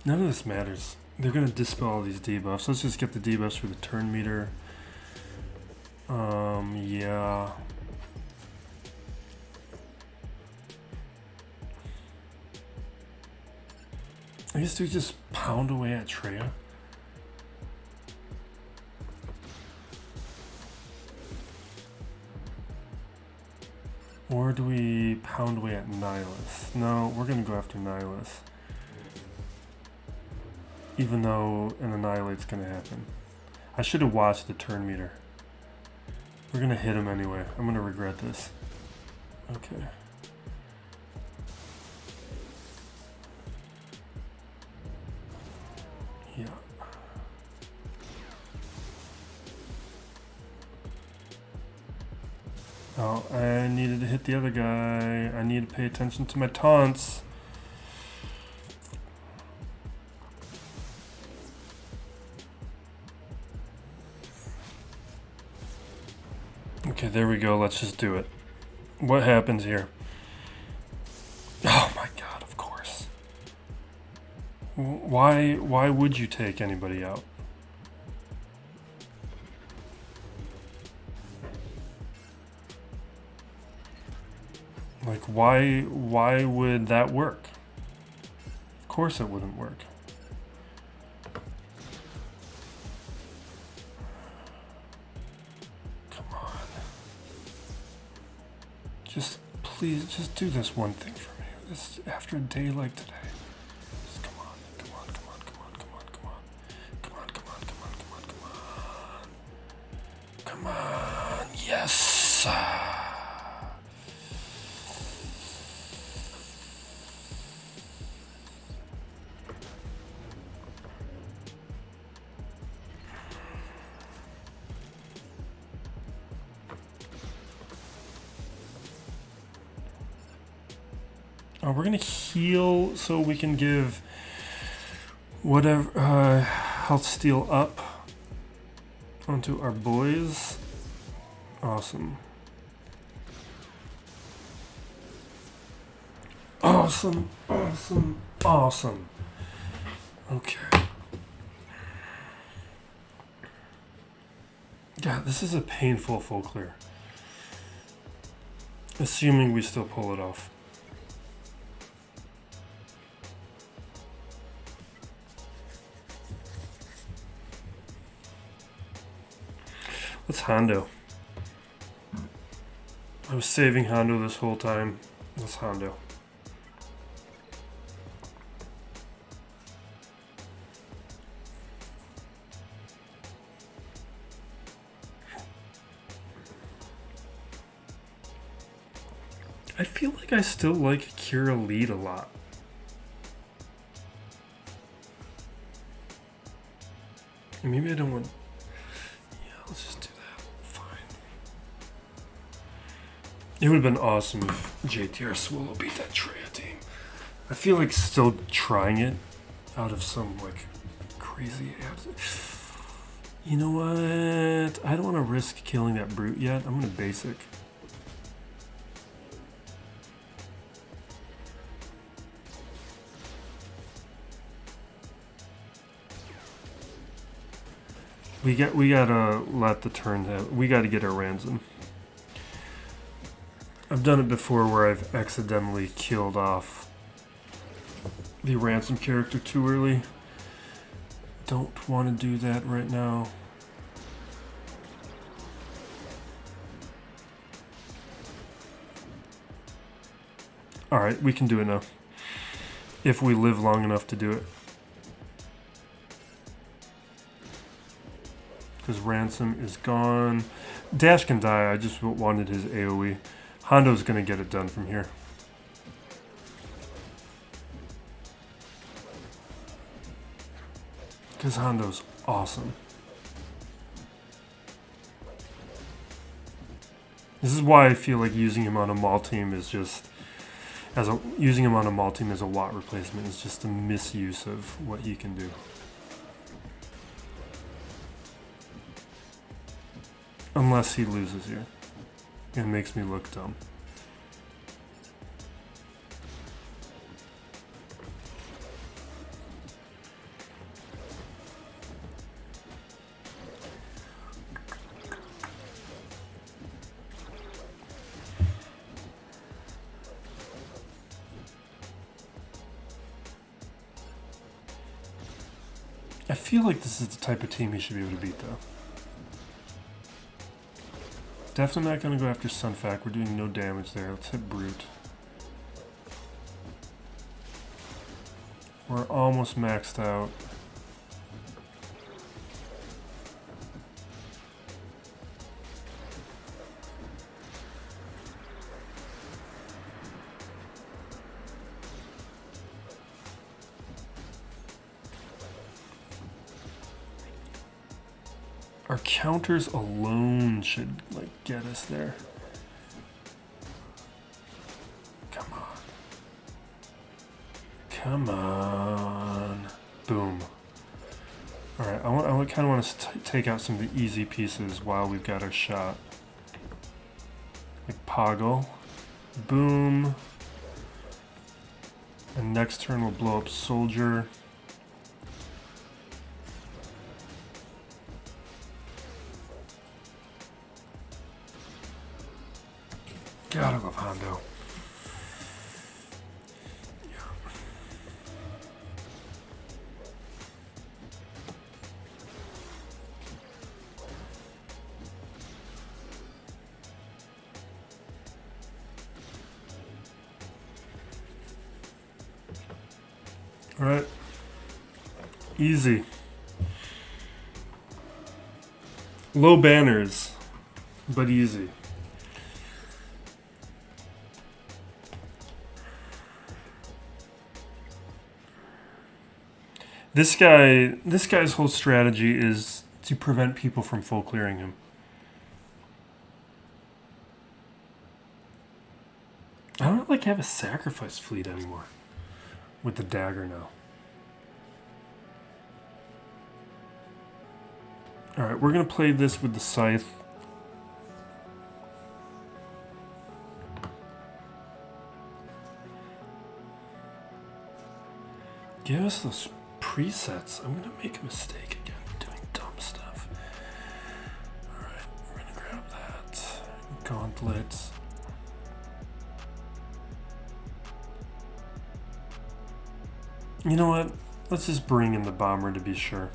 None of this matters. They're going to dispel all these debuffs. Let's just get the debuffs for the turn meter. Yeah. I guess we just pound away at Traya. Or do we pound away at Nihilus? No, we're going to go after Nihilus. Even though an Annihilate's going to happen. I should have watched the turn meter. We're going to hit him anyway. I'm going to regret this. Okay. Yeah. Oh, I needed to hit the other guy. I need to pay attention to my taunts. Okay, there we go. Let's just do it. What happens here? Oh my god, of course. Why would you take anybody out? Like, why would that work? Of course it wouldn't work. Come on. Just, please, just do this one thing for me. this after a day like today. Just come on, come on, come on, come on, come on, come on. Come on, come on, come on, come on, come on. Come on, yes! We're gonna heal so we can give whatever health steal up onto our boys. Awesome. Awesome, awesome, awesome. Okay. God, this is a painful full clear. Assuming we still pull it off. Let's Hondo. I was saving Hondo this whole time. Let's Hondo. I feel like I still like Qira lead a lot. And maybe I don't want... Yeah, let's just do that. Fine. It would have been awesome if JTR Swolo beat that Traya team. I feel like still trying it out of some, like, crazy... You know what? I don't want to risk killing that brute yet. I'm going to basic. We gotta let the turn have, we gotta get our ransom. I've done it before where I've accidentally killed off the ransom character too early. Don't want to do that right now. Alright, we can do it now. If we live long enough to do it. His ransom is gone. Dash can die, I just wanted his AoE. Hondo's gonna get it done from here. Because Hondo's awesome. This is why I feel like using him on a Maul team is just... using him on a Maul team as a Watt replacement is just a misuse of what he can do. Unless he loses here. It makes me look dumb. I feel like this is the type of team he should be able to beat, though. Definitely not going to go after Sunfac. We're doing no damage there. Let's hit Brute. We're almost maxed out. Our counters alone should, like, get us there. Come on. Come on. Boom. Alright, I kind of want to take out some of the easy pieces while we've got our shot. Like Poggle. Boom. And next turn we'll blow up Soldier. Gotta love Hondo. Yeah. Alright. Easy. Low banners, but easy. This guy's whole strategy is to prevent people from full clearing him. I don't like have a sacrifice fleet anymore with the dagger now. Alright, we're gonna play this with the Scythe. Give us those presets. I'm gonna make a mistake again doing dumb stuff. Alright, we're gonna grab that. Gauntlets. You know what? Let's just bring in the bomber to be sure.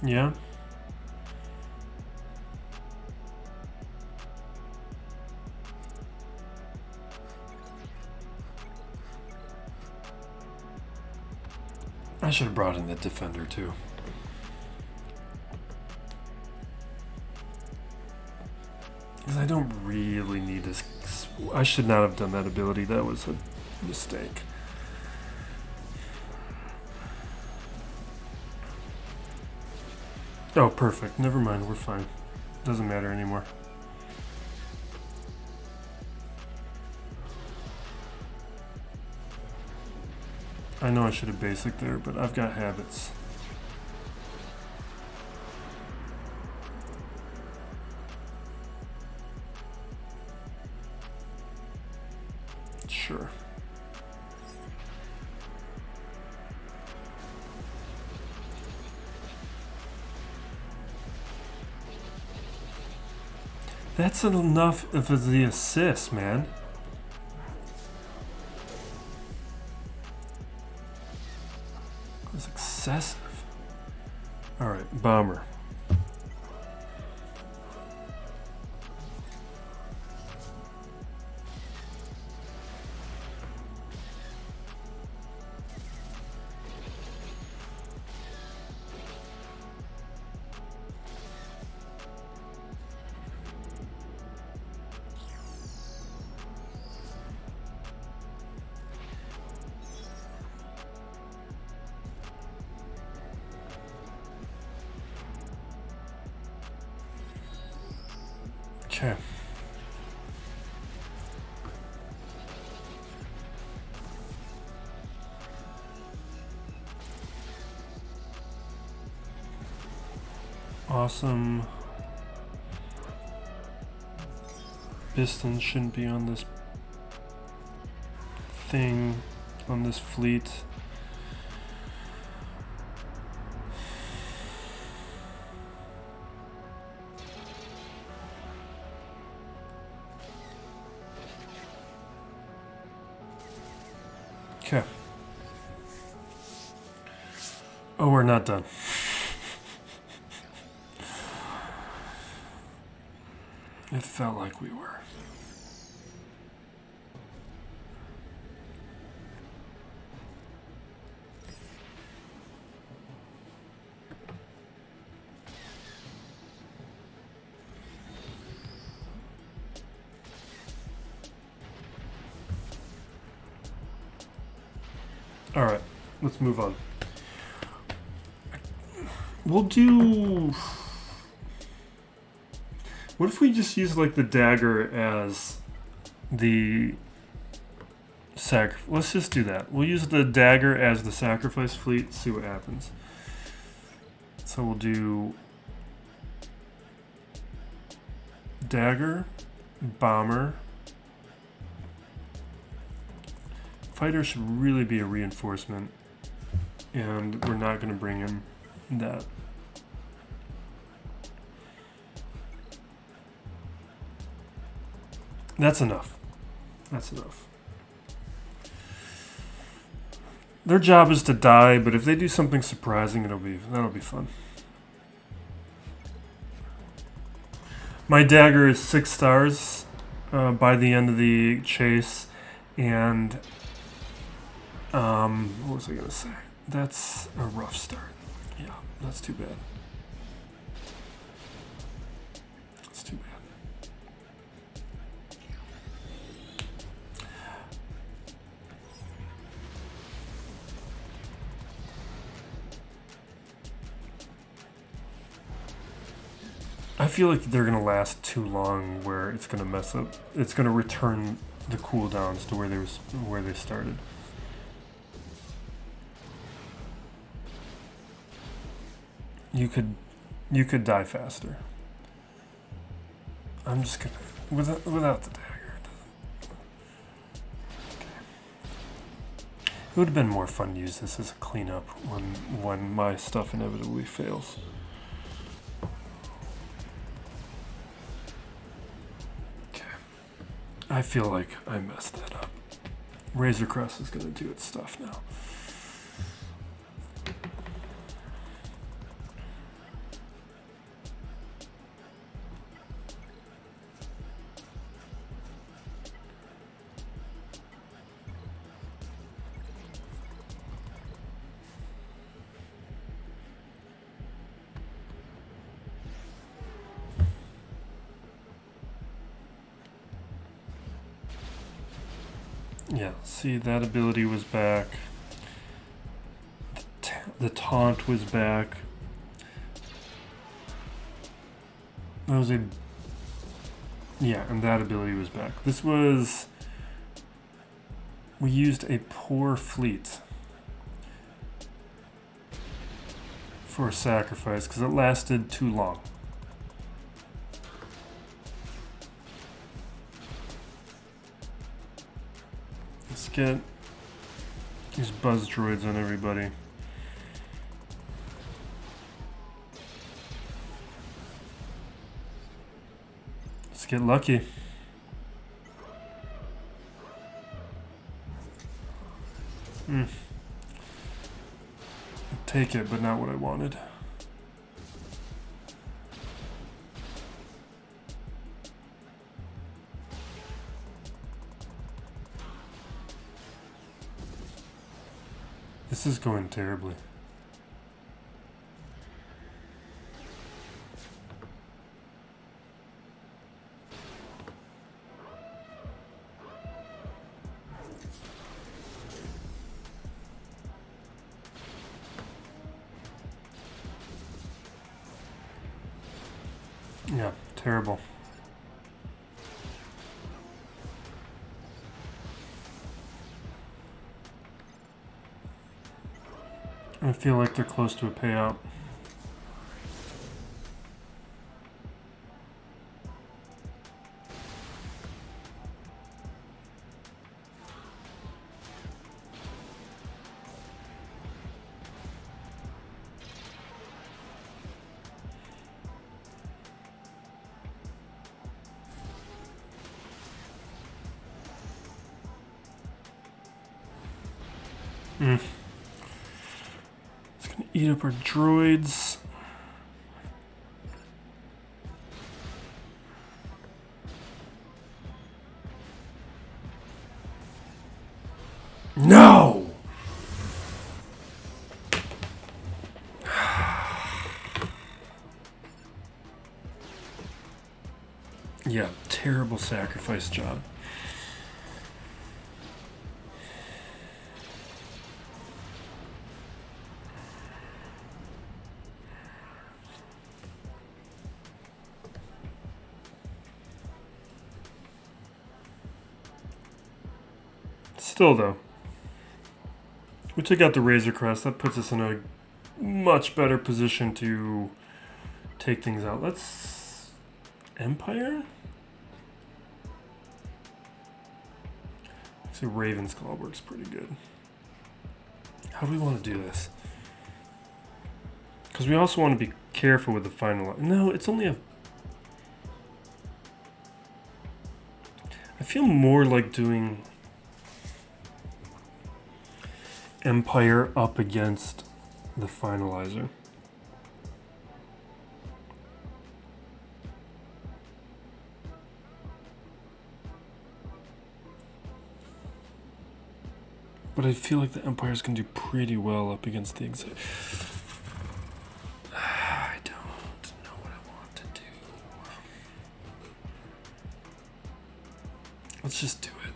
Yeah. I should have brought in the defender too. Because I don't really need this. I should not have done that ability. That was a mistake. Oh, perfect. Never mind. We're fine. Doesn't matter anymore. I know I should have basic there, but I've got habits. Sure. That's enough of the assist, man. That's excessive. Alright, bomber. Okay. Awesome. Pistons shouldn't be on this thing, on this fleet. Okay. Oh, we're not done. It felt like we were. All right, let's move on. We'll do... What if we just use like the dagger as the let's just do that. We'll use the dagger as the sacrifice fleet, see what happens. So we'll do dagger, bomber. Fighter should really be a reinforcement, and we're not going to bring in that. That's enough. That's enough. Their job is to die, but if they do something surprising, that'll be fun. My dagger is 6 stars by the end of the chase, and what was I gonna say? That's a rough start. Yeah, that's too bad. That's too bad. I feel like they're gonna last too long, where it's gonna mess up. It's gonna return the cooldowns to where they started. You could die faster. I'm just gonna without the dagger. Okay. It would have been more fun to use this as a cleanup when my stuff inevitably fails. I feel like I messed that up. Razor Crest is going to do its stuff now. Yeah, see, that ability was back. The taunt was back. That was yeah, and that ability was back. This was... We used a poor fleet for a sacrifice because it lasted too long. Let's get these buzz droids on everybody. Let's get lucky. I'll take it, but not what I wanted. This is going terribly. Yeah, terrible. I feel like they're close to a payout. Eat up our droids. No! Yeah, terrible sacrifice job. Still, though, we took out the Razor Crest. That puts us in a much better position to take things out. Let's... Empire? Actually, Raven's Claw works pretty good. How do we want to do this? Because we also want to be careful with the final... No, it's only a... I feel more like doing... Empire up against the Finalizer. But I feel like the Empire's gonna do pretty well up against the Exec. I don't know what I want to do. Let's just do it.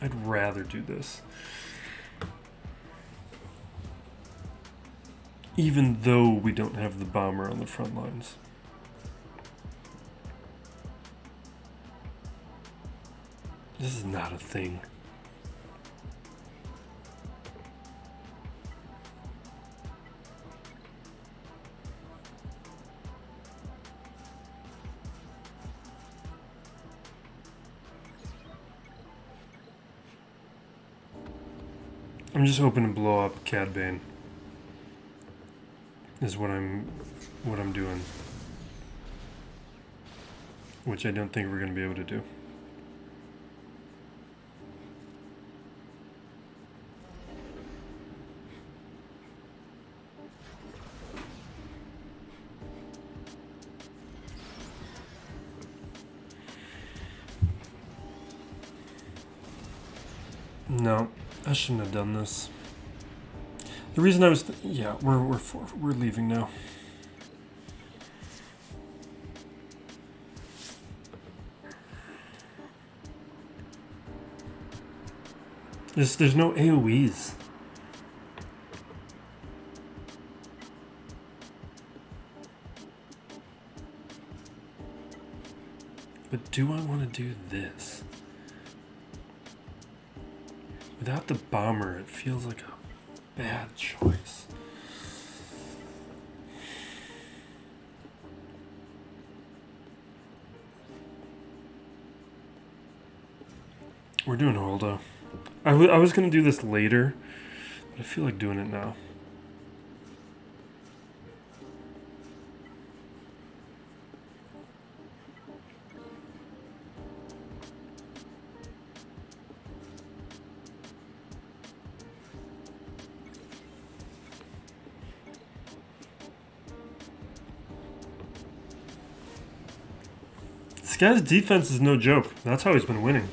I'd rather do this. Even though we don't have the bomber on the front lines. This is not a thing. I'm just hoping to blow up Cad Bane. Is what I'm doing. Which I don't think we're gonna be able to do. No, I shouldn't have done this. The reason I was, yeah, we're leaving now. There's no AoEs. But do I want to do this? Without the bomber, it feels like a bad choice. We're doing Holdo. I was going to do this later, but I feel like doing it now. This guy's defense is no joke. That's how he's been winning.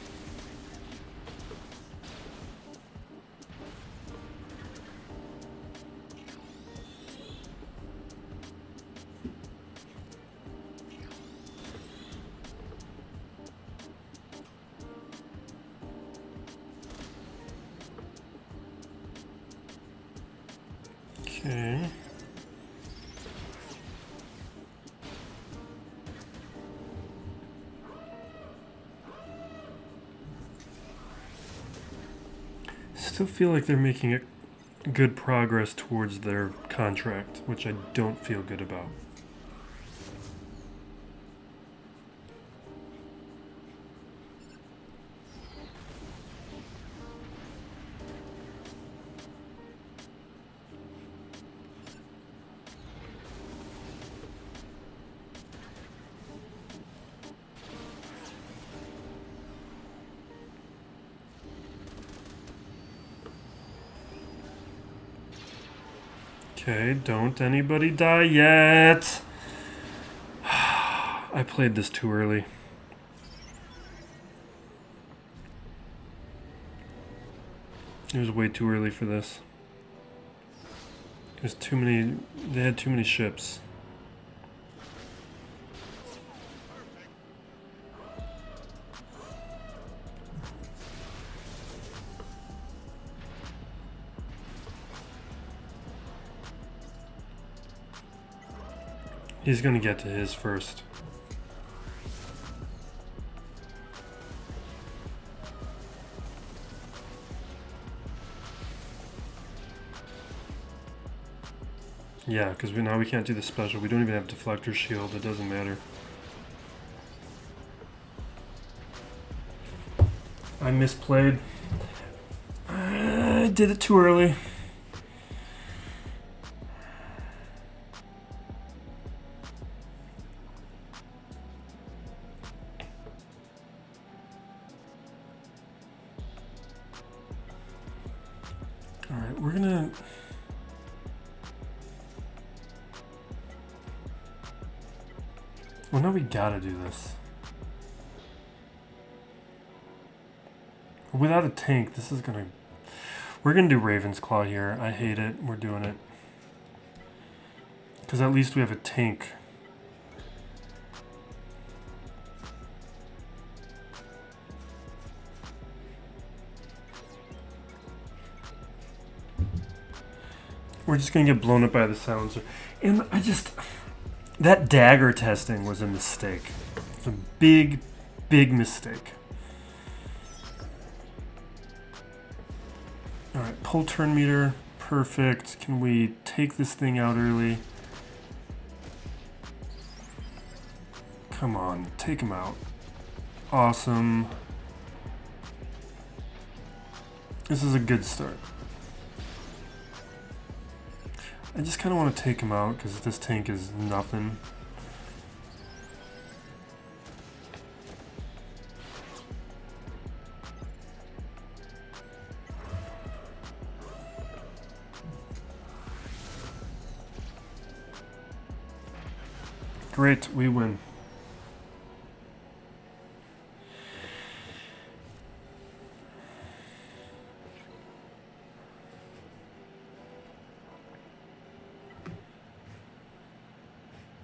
Okay. Still feel like they're making good progress towards their contract, which I don't feel good about. Okay, don't anybody die yet. I played this too early. It was way too early for this. There's too many, they had too many ships. He's gonna get to his first. Yeah, because now we can't do the special. We don't even have deflector shield. It doesn't matter. I misplayed. I did it too early. Alright, we're gonna... Well, now we gotta do this. Without a tank, this is gonna... We're gonna do Raven's Claw here. I hate it. We're doing it. Because at least we have a tank. We're just gonna get blown up by the silencer. And I just... That dagger testing was a mistake. It's a big, big mistake. Alright, pull turn meter. Perfect. Can we take this thing out early? Come on, take him out. Awesome. This is a good start. I just kind of want to take him out because this tank is nothing. Great, we win.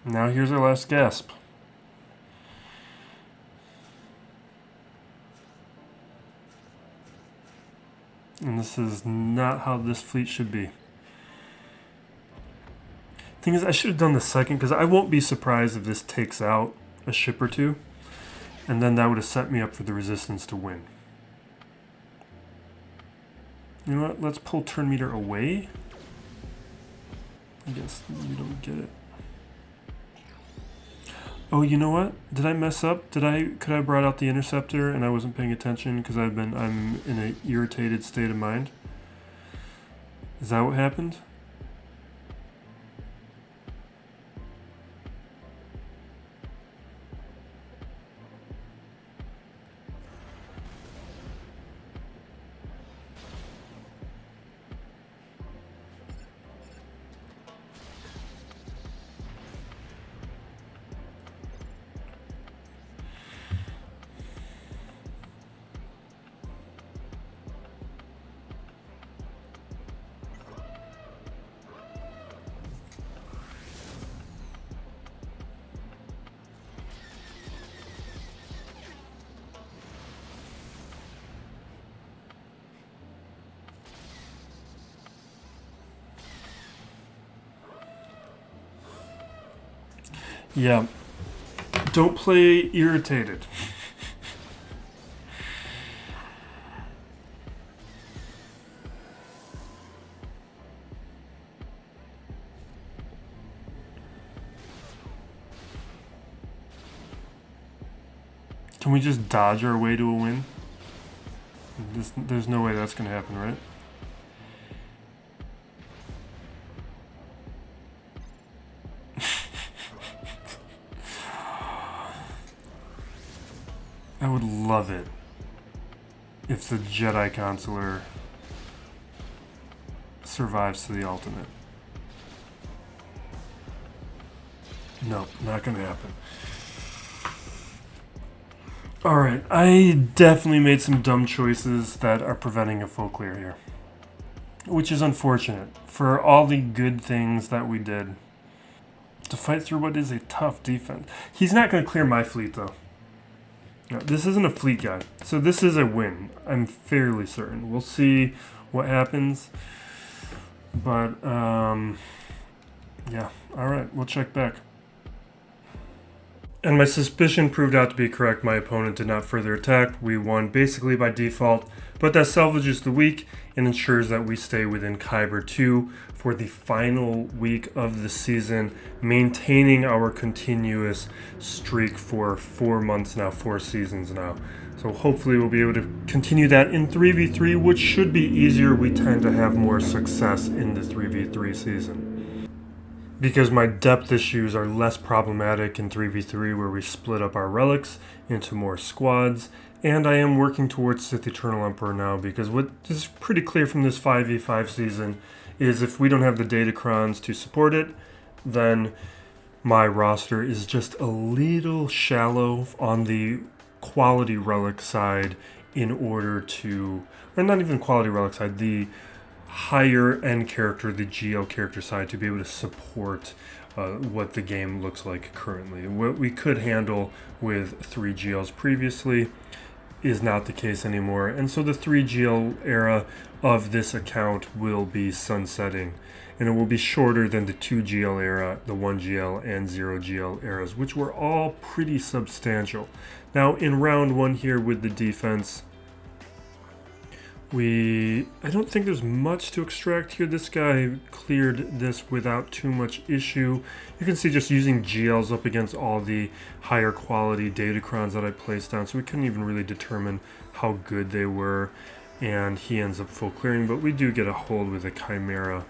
Now here's our last gasp. And this is not how this fleet should be. Thing is, I should have done the second, because I won't be surprised if this takes out a ship or two. And then that would have set me up for the resistance to win. You know what? Let's pull turn meter away. I guess we don't get it. Oh, you know what? Did I mess up? Could I have brought out the interceptor and I wasn't paying attention because I'm in an irritated state of mind? Is that what happened? Yeah. Don't play irritated. Can we just dodge our way to a win? There's no way that's going to happen, right? I would love it if the Jedi Consular survives to the ultimate. Nope, not gonna happen. Alright, I definitely made some dumb choices that are preventing a full clear here. Which is unfortunate for all the good things that we did to fight through what is a tough defense. He's not gonna clear my fleet though. No, this isn't a fleet guide, so this is a win. I'm fairly certain. We'll see what happens, but yeah. All right, we'll check back. And my suspicion proved out to be correct. My opponent did not further attack. We won basically by default, but that salvages the week and ensures that we stay within Kyber 2 for the final week of the season, maintaining our continuous streak for 4 months now, 4 seasons now. So hopefully we'll be able to continue that in 3v3, which should be easier. We tend to have more success in the 3v3 season. because my depth issues are less problematic in 3v3 where we split up our relics into more squads. And I am working towards Sith Eternal Emperor now, because what is pretty clear from this 5v5 season is if we don't have the Datacrons to support it, then my roster is just a little shallow on the quality relic side in order to, or not even quality relic side, the higher end character, the Geo character side, to be able to support what the game looks like currently. What we could handle with 3 Geos previously is not the case anymore, and so the 3 Geo era of this account will be sunsetting, and it will be shorter than the 2 GL era, the 1 GL and 0 GL eras, which were all pretty substantial. Now in round 1 here with the defense, I don't think there's much to extract here. This guy cleared this without too much issue. You can see just using GLs up against all the higher quality Datacrons that I placed down, so we couldn't even really determine how good they were, and he ends up full clearing, but we do get a hold with a Chimera.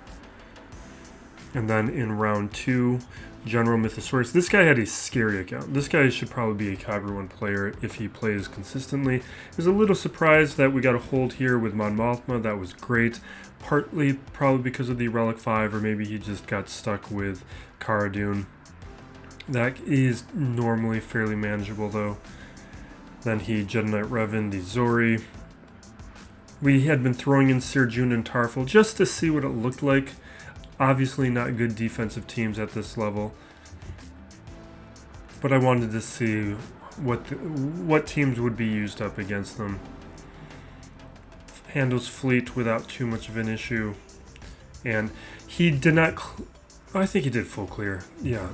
And then in round 2, General Mythosaurus. This guy had a scary account. This guy should probably be a Kyber 1 player if he plays consistently. I was a little surprised that we got a hold here with Mon Mothma. That was great. Partly probably because of the Relic 5, or maybe he just got stuck with Cara Dune. That is normally fairly manageable though. Then he Jedi Knight Revan, the Zori. We had been throwing in Sir Jun and Tarful just to see what it looked like. Obviously not good defensive teams at this level, but I wanted to see what teams would be used up against them. Handles fleet without too much of an issue, and he did not. I think he did full clear. Yeah,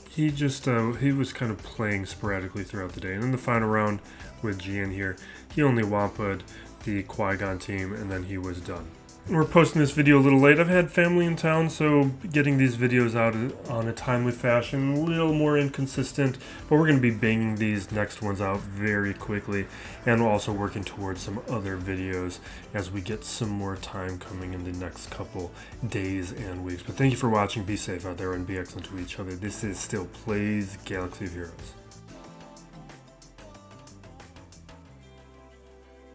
he just he was kind of playing sporadically throughout the day, and in the final round with GN here, he only Wampa'd the Qui-Gon team, and then he was done. We're posting this video a little late. I've had family in town, so getting these videos out on a timely fashion, a little more inconsistent, but we're going to be banging these next ones out very quickly, and we're also working towards some other videos as we get some more time coming in the next couple days and weeks. But thank you for watching. Be safe out there and be excellent to each other. This is still Plays Galaxy of Heroes.